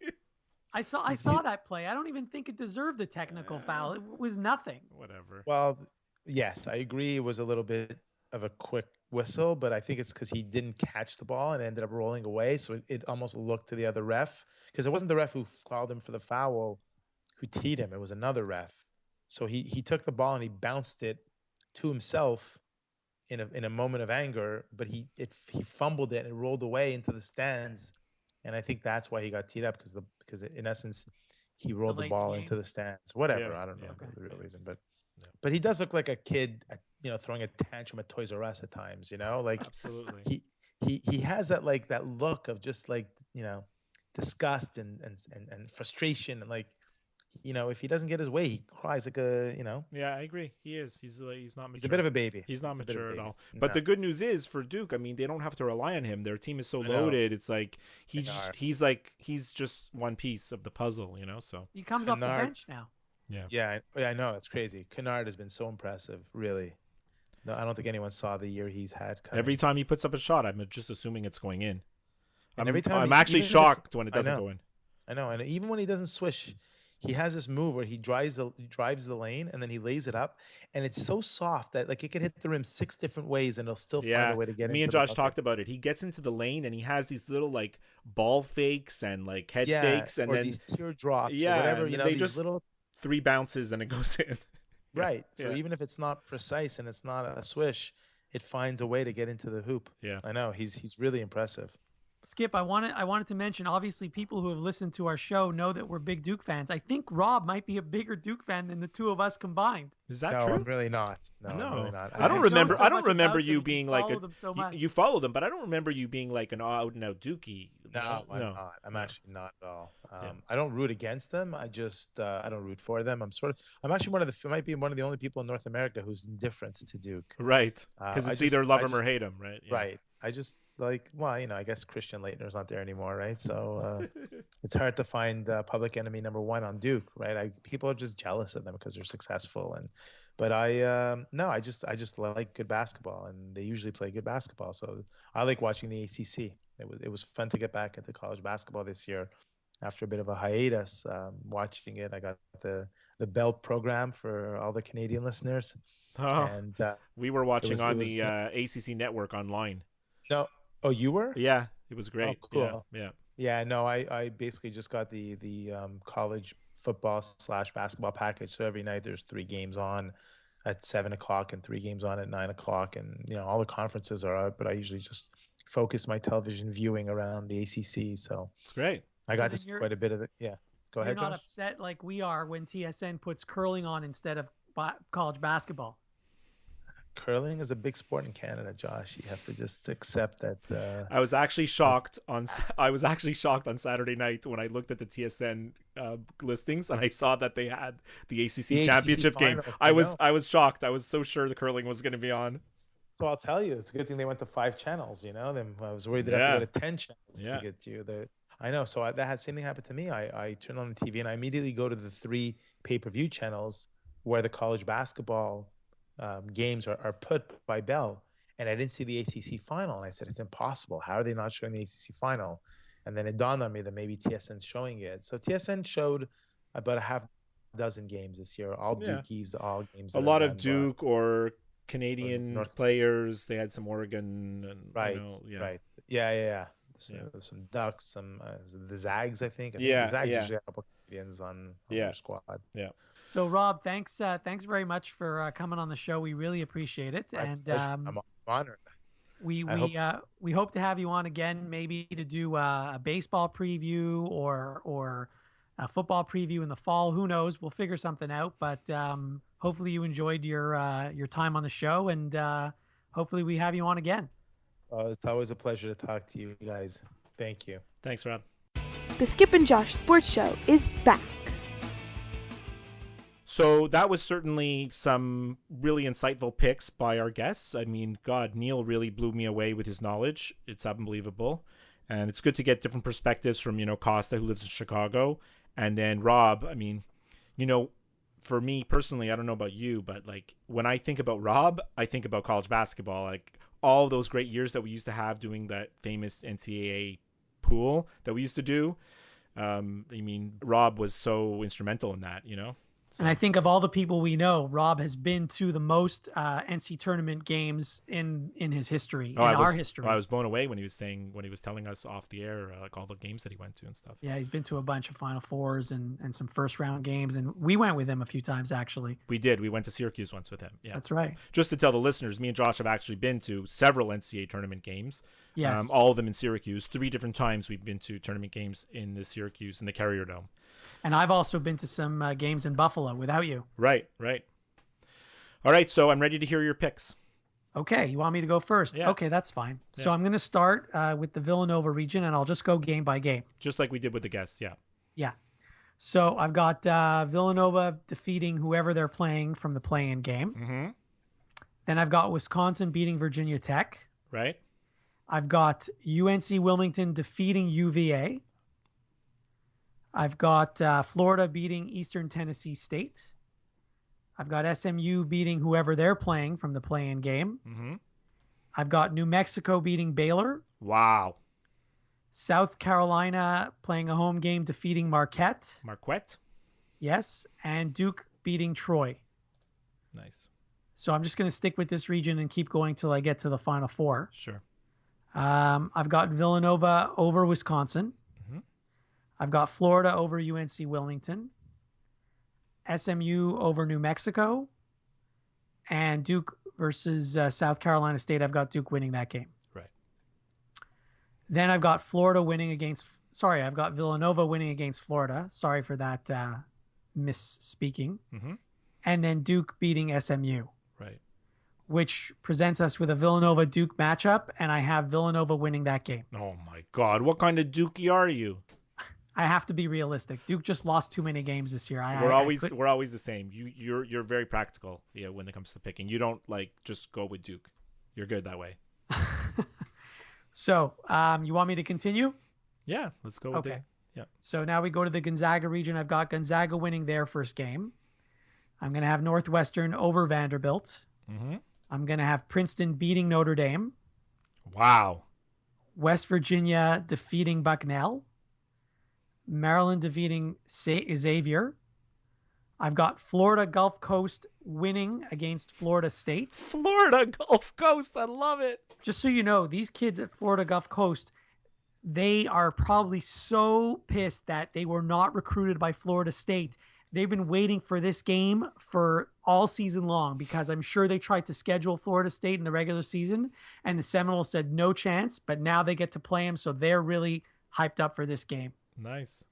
I saw that play. I don't even think it deserved a technical foul. It was nothing. Whatever. Well, yes, I agree. It was a little bit of a quick whistle, but I think it's because he didn't catch the ball and ended up rolling away. So it almost looked to the other ref, because it wasn't the ref who called him for the foul who teed him. It was another ref. So he took the ball and he bounced it to himself in a moment of anger, but he fumbled it and it rolled away into the stands. And I think that's why he got teed up, because in essence he rolled the ball into the stands. Whatever, I don't know the real reason, but he does look like a kid, throwing a tantrum at Toys R Us at times. Like absolutely. He has that that look of just disgust and frustration, and if he doesn't get his way, he cries like a. Yeah, I agree. He is. He's not mature. He's a bit of a baby. He's not mature at all. But the good news is for Duke, I mean, they don't have to rely on him. Their team is so loaded. It's like he's just one piece of the puzzle, So he comes off the bench now. Yeah, I know. It's crazy. Kennard has been so impressive, really. No, I don't think anyone saw the year he's had. Every time he puts up a shot, I'm just assuming it's going in. I'm actually shocked when it doesn't go in. I know, and even when he doesn't swish, he has this move where he drives the lane and then he lays it up, and it's so soft that it could hit the rim 6 different ways and it'll still find a way to get. Me and Josh talked about it. He gets into the lane and he has these little ball fakes and head fakes, and or then these teardrops, or whatever. They these just little 3 bounces and it goes in. Right. So even if it's not precise and it's not a swish, it finds a way to get into the hoop. Yeah. I know. He's really impressive. Skip, I wanted to mention, obviously people who have listened to our show know that we're big Duke fans. I think Rob might be a bigger Duke fan than the two of us combined. Is that no, true? I'm really not. No, I'm really not. I don't remember you being you followed them, but I don't remember you being an out and out Dookie. No, I'm not. I'm actually not at all. I don't root against them. I just I don't root for them. I'm actually might be one of the only people in North America who's indifferent to Duke. Right. Because it's either love him or hate him, right? Yeah. Right. I just I guess Christian Laettner's not there anymore, right? So it's hard to find public enemy number 1 on Duke, right? People are just jealous of them because they're successful, but I just like good basketball, and they usually play good basketball. So I like watching the ACC. It was fun to get back into college basketball this year after a bit of a hiatus. Watching it, I got the Belt program for all the Canadian listeners, and we were watching on the ACC network online. No. Oh, you were? Yeah, it was great. Oh, cool. Yeah. No, I basically just got the college football / basketball package. So every night there's 3 games on at 7:00 and 3 games on at 9:00, and all the conferences are out. But I usually just focus my television viewing around the ACC. So it's great. I got to see quite a bit of it. Yeah. Go ahead, Josh. You're not upset like we are when TSN puts curling on instead of college basketball. Curling is a big sport in Canada, Josh. You have to just accept that. I was actually shocked on Saturday night when I looked at the TSN listings and I saw that they had the ACC championship game. I was shocked. I was so sure the curling was going to be on. So I'll tell you, it's a good thing they went to 5 channels. Then I was worried they'd have to go to 10 channels to get you. I know. So same thing happened to me. I turned on the TV and I immediately go to the 3 pay-per-view channels where the college basketball games are put by Bell, and I didn't see the ACC final, and I said, it's impossible. How are they not showing the ACC final? And then it dawned on me that maybe TSN's showing it. So TSN showed about a half dozen games this year, all Dukies, all games. A lot of Duke or Canadian players. They had some Oregon and right. Yeah. some Ducks, some the Zags. I think Yeah, the Zags yeah. usually have a couple Canadians on Yeah. their squad. Yeah. So Rob, thanks very much for coming on the show. We really appreciate it, My and pleasure. I'm honored. we I we hope to have you on again, maybe to do a baseball preview or a football preview in the fall. Who knows? We'll figure something out. But hopefully you enjoyed your time on the show, and hopefully we have you on again. It's always a pleasure to talk to you guys. Thank you. Thanks, Rob. The Skip and Josh Sports Show is back. So that was certainly some really insightful picks by our guests. I mean, God, Neil really blew me away with his knowledge. It's unbelievable. And it's good to get different perspectives from, Costa, who lives in Chicago. And then Rob, I mean, for me personally, I don't know about you, but like when I think about Rob, I think about college basketball. Like all those great years that we used to have doing that famous NCAA pool that we used to do. I mean, Rob was so instrumental in that, So. And I think of all the people we know, Rob has been to the most NC tournament games in his history, our history. I was blown away when he was telling us off the air, like all the games that he went to and stuff. Yeah, he's been to a bunch of Final Fours and some first round games, and we went with him a few times actually. We did. We went to Syracuse once with him. Yeah, that's right. Just to tell the listeners, me and Josh have actually been to several NCAA tournament games. Yes, all of them in Syracuse. 3 different times we've been to tournament games in the Syracuse in the Carrier Dome. And I've also been to some games in Buffalo without you. Right. All right, so I'm ready to hear your picks. Okay, you want me to go first? Yeah. Okay, that's fine. Yeah. So I'm going to start with the Villanova region, and I'll just go game by game. Just like we did with the guests, yeah. Yeah. So I've got Villanova defeating whoever they're playing from the play-in game. Mm-hmm. Then I've got Wisconsin beating Virginia Tech. Right. I've got UNC Wilmington defeating UVA. I've got Florida beating Eastern Tennessee State. I've got SMU beating whoever they're playing from the play-in game. Mm-hmm. I've got New Mexico beating Baylor. Wow. South Carolina playing a home game defeating Marquette. Yes. And Duke beating Troy. Nice. So I'm just going to stick with this region and keep going till I get to the Final Four. Sure. I've got Villanova over Wisconsin. Mm-hmm. I've got Florida over UNC Wilmington. SMU over New Mexico. And Duke versus South Carolina State. I've got Duke winning that game. Right. Then I've got Villanova winning against Florida. Sorry for that misspeaking. Mm-hmm. And then Duke beating SMU. Right. Which presents us with a Villanova-Duke matchup, and I have Villanova winning that game. Oh, my God. What kind of Dookie are you? I have to be realistic. Duke just lost too many games this year. We're always the same. You're very practical, when it comes to picking. You don't just go with Duke. You're good that way. So, you want me to continue? Yeah, let's go with okay. Yeah. So now we go to the Gonzaga region. I've got Gonzaga winning their first game. I'm going to have Northwestern over Vanderbilt. Mm-hmm. I'm going to have Princeton beating Notre Dame. Wow. West Virginia defeating Bucknell. Maryland defeating Xavier. I've got Florida Gulf Coast winning against Florida State. Florida Gulf Coast. I love it. Just so you know, these kids at Florida Gulf Coast, they are probably so pissed that they were not recruited by Florida State. They've been waiting for this game for all season long because I'm sure they tried to schedule Florida State in the regular season and the Seminoles said no chance, but now they get to play them. So they're really hyped up for this game. Nice.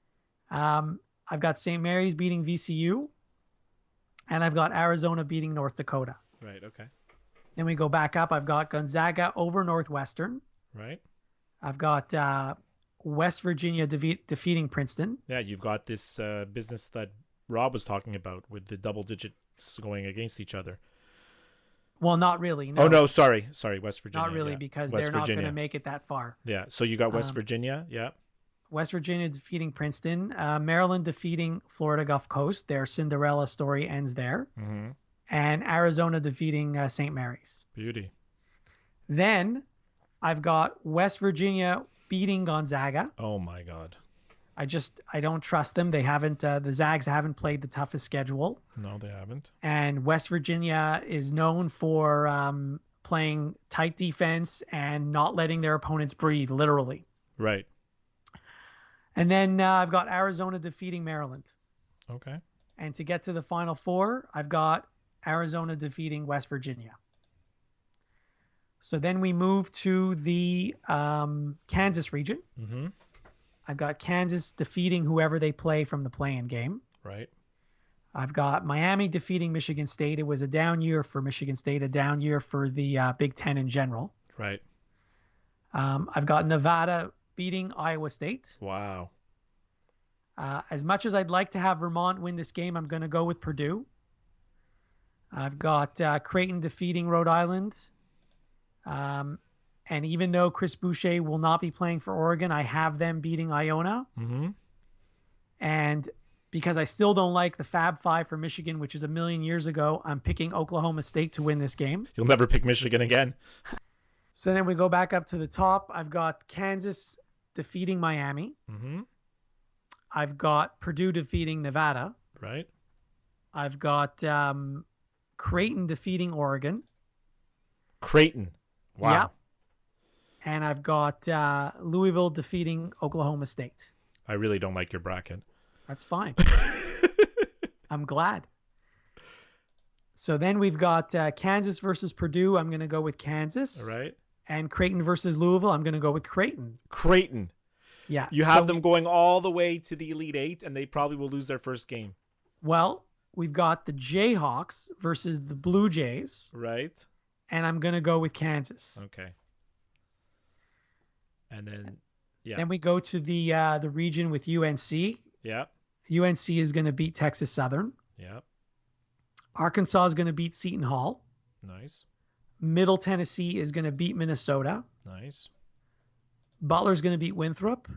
I've got St. Mary's beating VCU and I've got Arizona beating North Dakota. Right. Okay. Then we go back up. I've got Gonzaga over Northwestern. Right. I've got West Virginia defeating Princeton. Yeah. You've got this business that Rob was talking about with the double digits going against each other. Well, not really. No. Oh, no. Sorry. West Virginia. Not really, because they're not going to make it that far. Yeah. So you got West Virginia. Yeah. West Virginia defeating Princeton. Maryland defeating Florida Gulf Coast. Their Cinderella story ends there. Mm-hmm. And Arizona defeating St. Mary's. Beauty. Then I've got West Virginia beating Gonzaga. Oh, my God. I don't trust them. They haven't, the Zags haven't played the toughest schedule. No, they haven't. And West Virginia is known for playing tight defense and not letting their opponents breathe, literally. Right. And then I've got Arizona defeating Maryland. Okay. And to get to the Final Four, I've got Arizona defeating West Virginia. So then we move to the Kansas region. Mm-hmm. I've got Kansas defeating whoever they play from the play-in game. Right. I've got Miami defeating Michigan State. It was a down year for Michigan State, a down year for the Big Ten in general. Right. I've got Nevada beating Iowa State. Wow. As much as I'd like to have Vermont win this game, I'm going to go with Purdue. I've got Creighton defeating Rhode Island. And even though Chris Boucher will not be playing for Oregon, I have them beating Iona. Mm-hmm. And because I still don't like the Fab Five for Michigan, which is a million years ago, I'm picking Oklahoma State to win this game. You'll never pick Michigan again. So then we go back up to the top. I've got Kansas defeating Miami. Mm-hmm. I've got Purdue defeating Nevada. Right. I've got Creighton defeating Oregon. Creighton. Wow. Yeah. And I've got Louisville defeating Oklahoma State. I really don't like your bracket. That's fine. I'm glad. So then we've got Kansas versus Purdue. I'm going to go with Kansas. All right. And Creighton versus Louisville. I'm going to go with Creighton. Creighton. Yeah. You have them going all the way to the Elite Eight, and they probably will lose their first game. Well, we've got the Jayhawks versus the Blue Jays. Right. And I'm going to go with Kansas. Okay. And then, yeah. Then we go to the region with UNC. Yeah. UNC is going to beat Texas Southern. Yeah. Arkansas is going to beat Seton Hall. Nice. Middle Tennessee is going to beat Minnesota. Nice. Butler's going to beat Winthrop.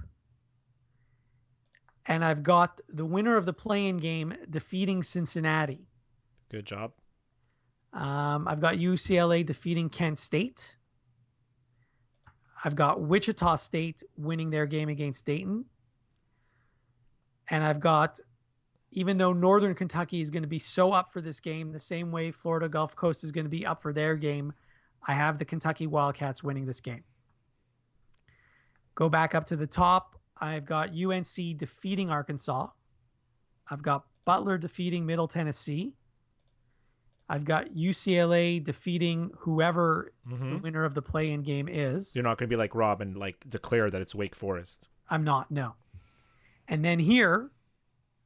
And I've got the winner of the play-in game defeating Cincinnati. Good job. I've got UCLA defeating Kent State. I've got Wichita State winning their game against Dayton. And I've got, even though Northern Kentucky is going to be so up for this game, the same way Florida Gulf Coast is going to be up for their game, I have the Kentucky Wildcats winning this game. Go back up to the top. I've got UNC defeating Arkansas. I've got Butler defeating Middle Tennessee. I've got UCLA defeating whoever the winner of the play-in game is. You're not going to be like Rob and like declare that it's Wake Forest. I'm not, no. And then here,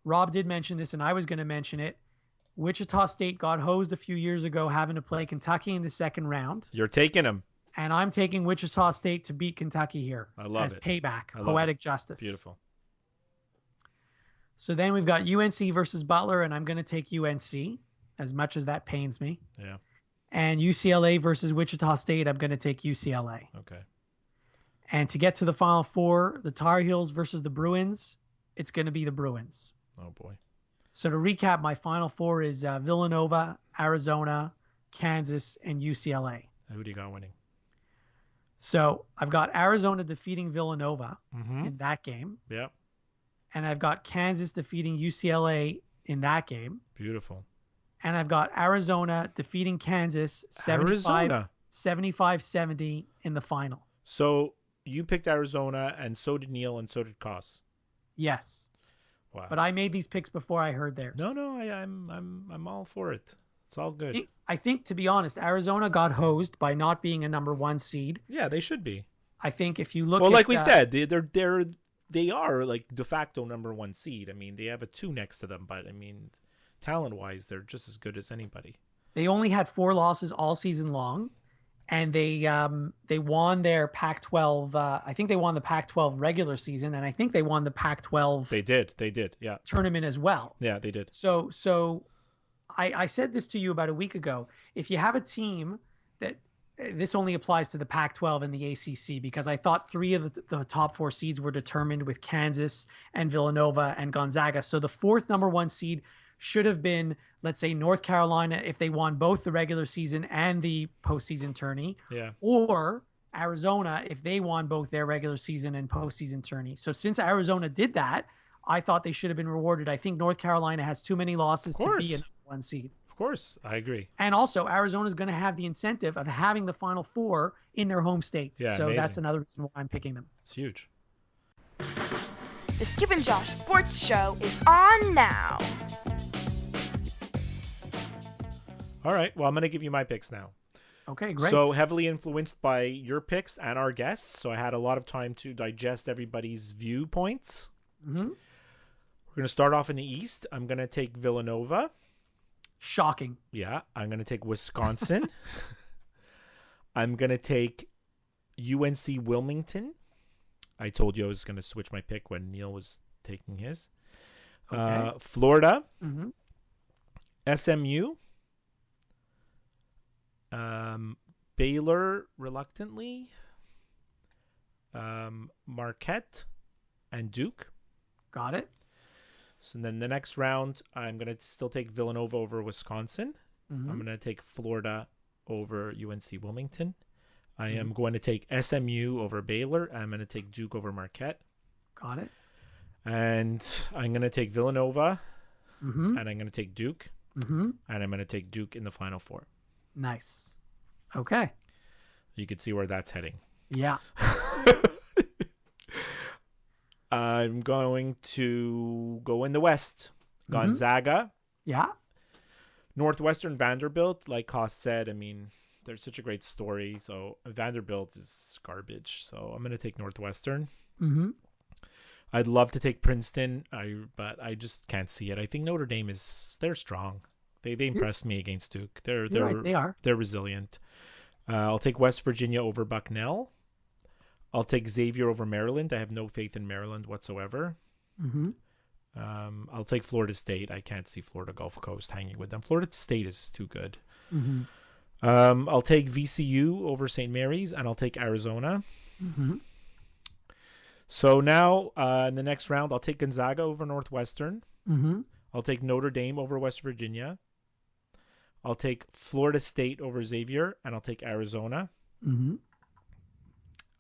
Rob did mention this, and I was going to mention it. Wichita State got hosed a few years ago having to play Kentucky in the second round. You're taking them. And I'm taking Wichita State to beat Kentucky here. I love as it. Payback, I love poetic it. justice. Beautiful. So then we've got UNC versus Butler, and I'm going to take UNC, as much as that pains me. Yeah. And UCLA versus Wichita State, I'm going to take UCLA. Okay. And to get to the Final Four, the Tar Heels versus the Bruins, it's going to be the Bruins. Oh, boy. So to recap, my Final Four is Villanova, Arizona, Kansas, and UCLA. Who do you got winning? So I've got Arizona defeating Villanova Mm-hmm. in that game. Yep. And I've got Kansas defeating UCLA in that game. Beautiful. And I've got Arizona defeating Kansas 75-70 in the final. So you picked Arizona, and so did Neil, and so did Koss. Yes. Wow. But I made these picks before I heard theirs. No, I'm all for it. It's all good. I think, to be honest, Arizona got hosed by not being a number one seed. Yeah, they should be. I think if you look well, at... like we said, they are like de facto number one seed. I mean, they have a 2 next to them, but I mean, talent-wise, they're just as good as anybody. They only had 4 losses all season long, and they won their Pac-12. I think they won the Pac-12 regular season, and I think they won the Pac-12. They did. Yeah. Tournament as well. Yeah, they did. So I said this to you about a week ago. If you have a team that this only applies to the Pac-12 and the ACC, because I thought 3 of the top 4 seeds were determined with Kansas and Villanova and Gonzaga. So the 4th number 1 seed should have been, let's say, North Carolina if they won both the regular season and the postseason tourney. Yeah. Or Arizona if they won both their regular season and postseason tourney. So since Arizona did that, I thought they should have been rewarded. I think North Carolina has too many losses to be a number 1 seed. Of course, I agree. And also, Arizona is going to have the incentive of having the Final Four in their home state. Yeah, so amazing. that's another reason why I'm picking them. It's huge. The Skip and Josh Sports Show is on now. All right. Well, I'm going to give you my picks now. Okay, great. So heavily influenced by your picks and our guests. So I had a lot of time to digest everybody's viewpoints. Mm-hmm. We're going to start off in the East. I'm going to take Villanova. Shocking. Yeah. I'm going to take Wisconsin. I'm going to take UNC Wilmington. I told you I was going to switch my pick when Neil was taking his. Okay. Florida. Mm-hmm. SMU. Baylor, reluctantly. Marquette and Duke. Got it. So then the next round, I'm going to still take Villanova over Wisconsin. Mm-hmm. I'm going to take Florida over UNC Wilmington. I am going to take SMU over Baylor. I'm going to take Duke over Marquette. Got it. And I'm going to take Villanova. Mm-hmm. And I'm going to take Duke. Mm-hmm. And I'm going to take Duke in the Final Four. Nice. Okay. You could see where that's heading. Yeah. I'm going to go in the West. Gonzaga. Yeah. Northwestern Vanderbilt, like Koss said, I mean, they're such a great story. So Vanderbilt is garbage. So I'm going to take Northwestern. Mm-hmm. I'd love to take Princeton, but I just can't see it. I think Notre Dame they're strong. They impressed me against Duke. They're right, they are. They're resilient. I'll take West Virginia over Bucknell. I'll take Xavier over Maryland. I have no faith in Maryland whatsoever. Mm-hmm. I'll take Florida State. I can't see Florida Gulf Coast hanging with them. Florida State is too good. Mm-hmm. I'll take VCU over St. Mary's, and I'll take Arizona. Mm-hmm. So now in the next round, I'll take Gonzaga over Northwestern. Mm-hmm. I'll take Notre Dame over West Virginia. I'll take Florida State over Xavier, and I'll take Arizona. Mm-hmm.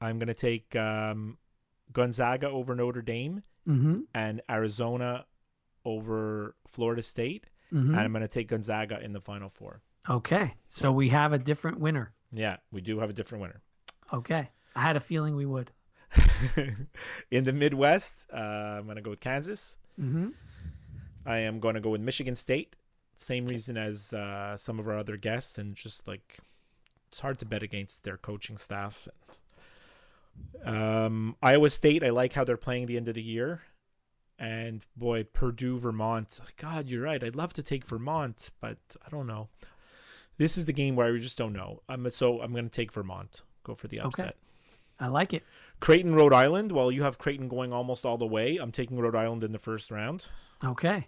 I'm going to take Gonzaga over Notre Dame and Arizona over Florida State. Mm-hmm. And I'm going to take Gonzaga in the Final Four. Okay. So we have a different winner. Yeah, we do have a different winner. Okay. I had a feeling we would. In the Midwest, I'm going to go with Kansas. Mm-hmm. I am going to go with Michigan State. Same reason as some of our other guests. And just like, it's hard to bet against their coaching staff. Iowa State, I like how they're playing the end of the year. And boy, Purdue, Vermont. God, you're right. I'd love to take Vermont, but I don't know. This is the game where we just don't know. So I'm going to take Vermont. Go for the upset. Okay. I like it. Creighton, Rhode Island. Well, you have Creighton going almost all the way. I'm taking Rhode Island in the first round. Okay.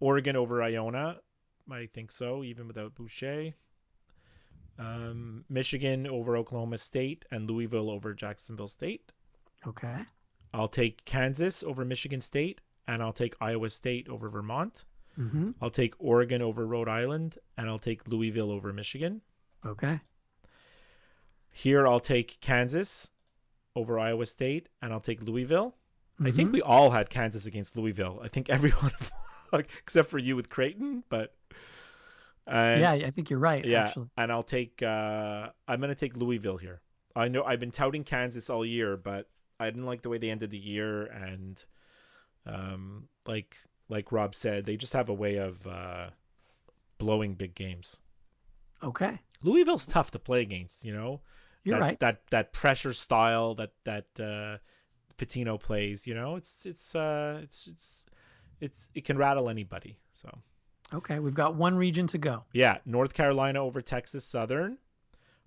Oregon over Iona. I think so, even without Boucher. Michigan over Oklahoma State and Louisville over Jacksonville State. Okay. I'll take Kansas over Michigan State, and I'll take Iowa State over Vermont. Mm-hmm. I'll take Oregon over Rhode Island, and I'll take Louisville over Michigan. Okay. Here I'll take Kansas over Iowa State, and I'll take Louisville. I think we all had Kansas against Louisville. I think everyone, except for you with Creighton, but... yeah, I think you're right, yeah, actually. And I'll take... I'm going to take Louisville here. I know I've been touting Kansas all year, but I didn't like the way they ended the year, and like Rob said, they just have a way of blowing big games. Okay. Louisville's tough to play against, you know? You're right. That pressure style that Pitino plays, you know? It can rattle anybody, so... Okay, we've got one region to go. Yeah, North Carolina over Texas Southern,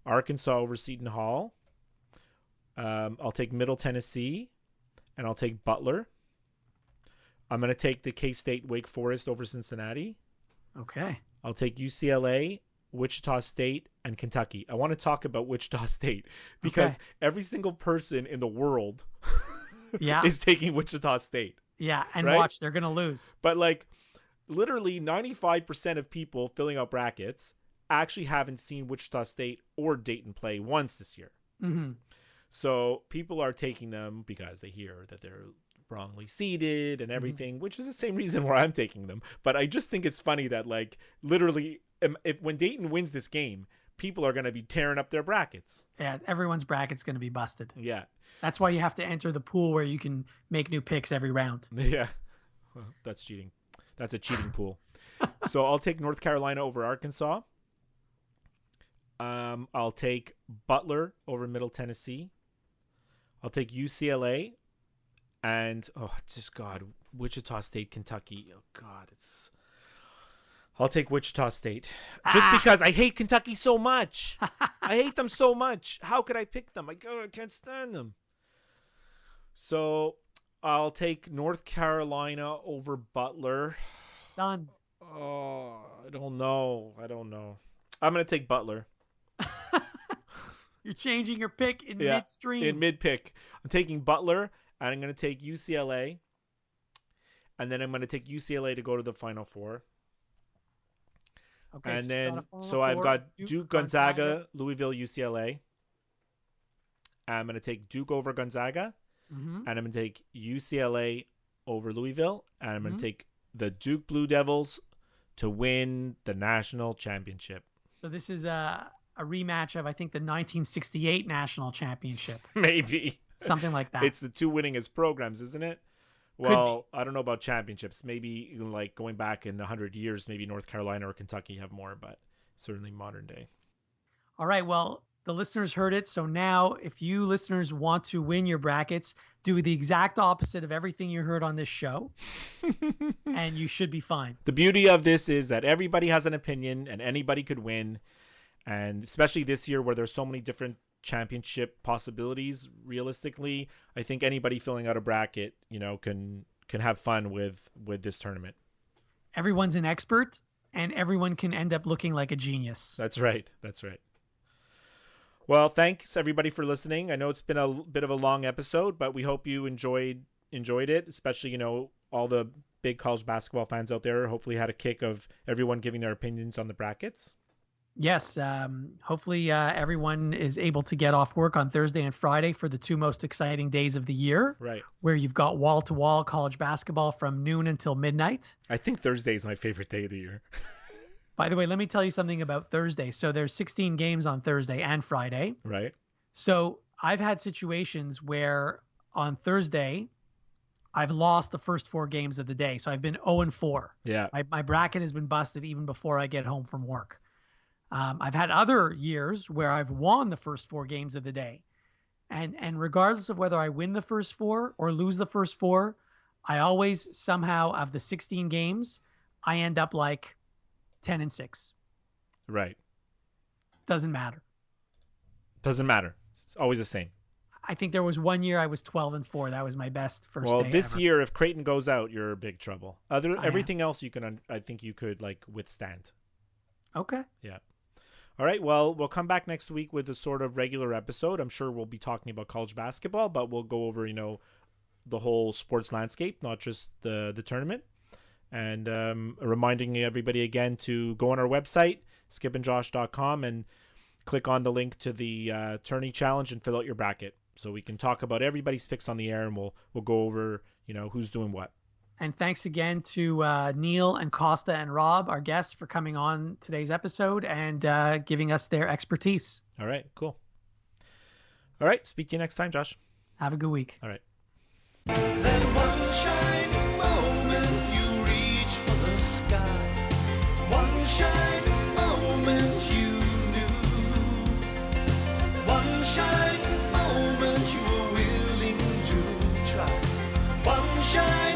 Arkansas over Seton Hall. I'll take Middle Tennessee, and I'll take Butler. I'm going to take the K-State Wake Forest over Cincinnati. Okay. I'll take UCLA, Wichita State, and Kentucky. I want to talk about Wichita State because every single person in the world is taking Wichita State. Yeah, and right? watch, they're going to lose. But like... literally 95% of people filling out brackets actually haven't seen Wichita State or Dayton play once this year. Mm-hmm. So people are taking them because they hear that they're wrongly seeded and everything, which is the same reason why I'm taking them. But I just think it's funny that like literally when Dayton wins this game, people are going to be tearing up their brackets. Yeah, everyone's bracket's going to be busted. Yeah. That's why you have to enter the pool where you can make new picks every round. Yeah, well, that's cheating. That's a cheating pool. So I'll take North Carolina over Arkansas. I'll take Butler over Middle Tennessee. I'll take UCLA, and Wichita State, Kentucky. Oh God, I'll take Wichita State just because I hate Kentucky so much. I hate them so much. How could I pick them? I can't stand them. So I'll take North Carolina over Butler. Stunned. Oh, I don't know. I'm going to take Butler. You're changing your pick in midstream. In mid-pick. I'm taking Butler, and I'm going to take UCLA. And then I'm going to take UCLA to go to the Final Four. Okay, and then, so I've got Duke, Gonzaga, Louisville, UCLA. I'm going to take Duke over Gonzaga. Mm-hmm. And I'm going to take UCLA over Louisville. And I'm going to take the Duke Blue Devils to win the national championship. So this is a rematch of, I think, the 1968 national championship. Maybe. Something like that. It's the two winningest programs, isn't it? Well, I don't know about championships. Maybe like going back in 100 years, maybe North Carolina or Kentucky have more, but certainly modern day. All right. Well, the listeners heard it. So now if you listeners want to win your brackets, do the exact opposite of everything you heard on this show, and you should be fine. The beauty of this is that everybody has an opinion and anybody could win. And especially this year where there's so many different championship possibilities, realistically, I think anybody filling out a bracket, can have fun with this tournament. Everyone's an expert and everyone can end up looking like a genius. That's right. Well, thanks everybody for listening. I know it's been a bit of a long episode, but we hope you enjoyed it, especially, all the big college basketball fans out there hopefully had a kick of everyone giving their opinions on the brackets. Yes. Hopefully everyone is able to get off work on Thursday and Friday for the two most exciting days of the year. Right. Where you've got wall-to-wall college basketball from noon until midnight. I think Thursday is my favorite day of the year. By the way, let me tell you something about Thursday. So there's 16 games on Thursday and Friday. Right. So I've had situations where on Thursday, I've lost the first 4 games of the day. So I've been 0-4. Yeah. My bracket has been busted even before I get home from work. I've had other years where I've won the first 4 games of the day. And regardless of whether I win the first 4 or lose the first 4, I always somehow, of the 16 games, I end up like 10-6. Right. Doesn't matter. It's always the same. I think there was one year I was 12-4. That was my best first day. Well, this ever. year, if Creighton goes out, you're in big trouble. Everything else I think you could withstand. Okay. Yeah. All right. Well, we'll come back next week with a sort of regular episode. I'm sure we'll be talking about college basketball, but we'll go over, the whole sports landscape, not just the tournament. And reminding everybody again to go on our website, skipandjosh.com, and click on the link to the tourney challenge and fill out your bracket so we can talk about everybody's picks on the air, and we'll go over, who's doing what. And thanks again to Neil and Costa and Rob, our guests, for coming on today's episode and giving us their expertise. All right, cool. All right, speak to you next time, Josh. Have a good week. All right. That one shining moment you reach for the sky. One shining moment you knew. One shining moment you were willing to try. One shining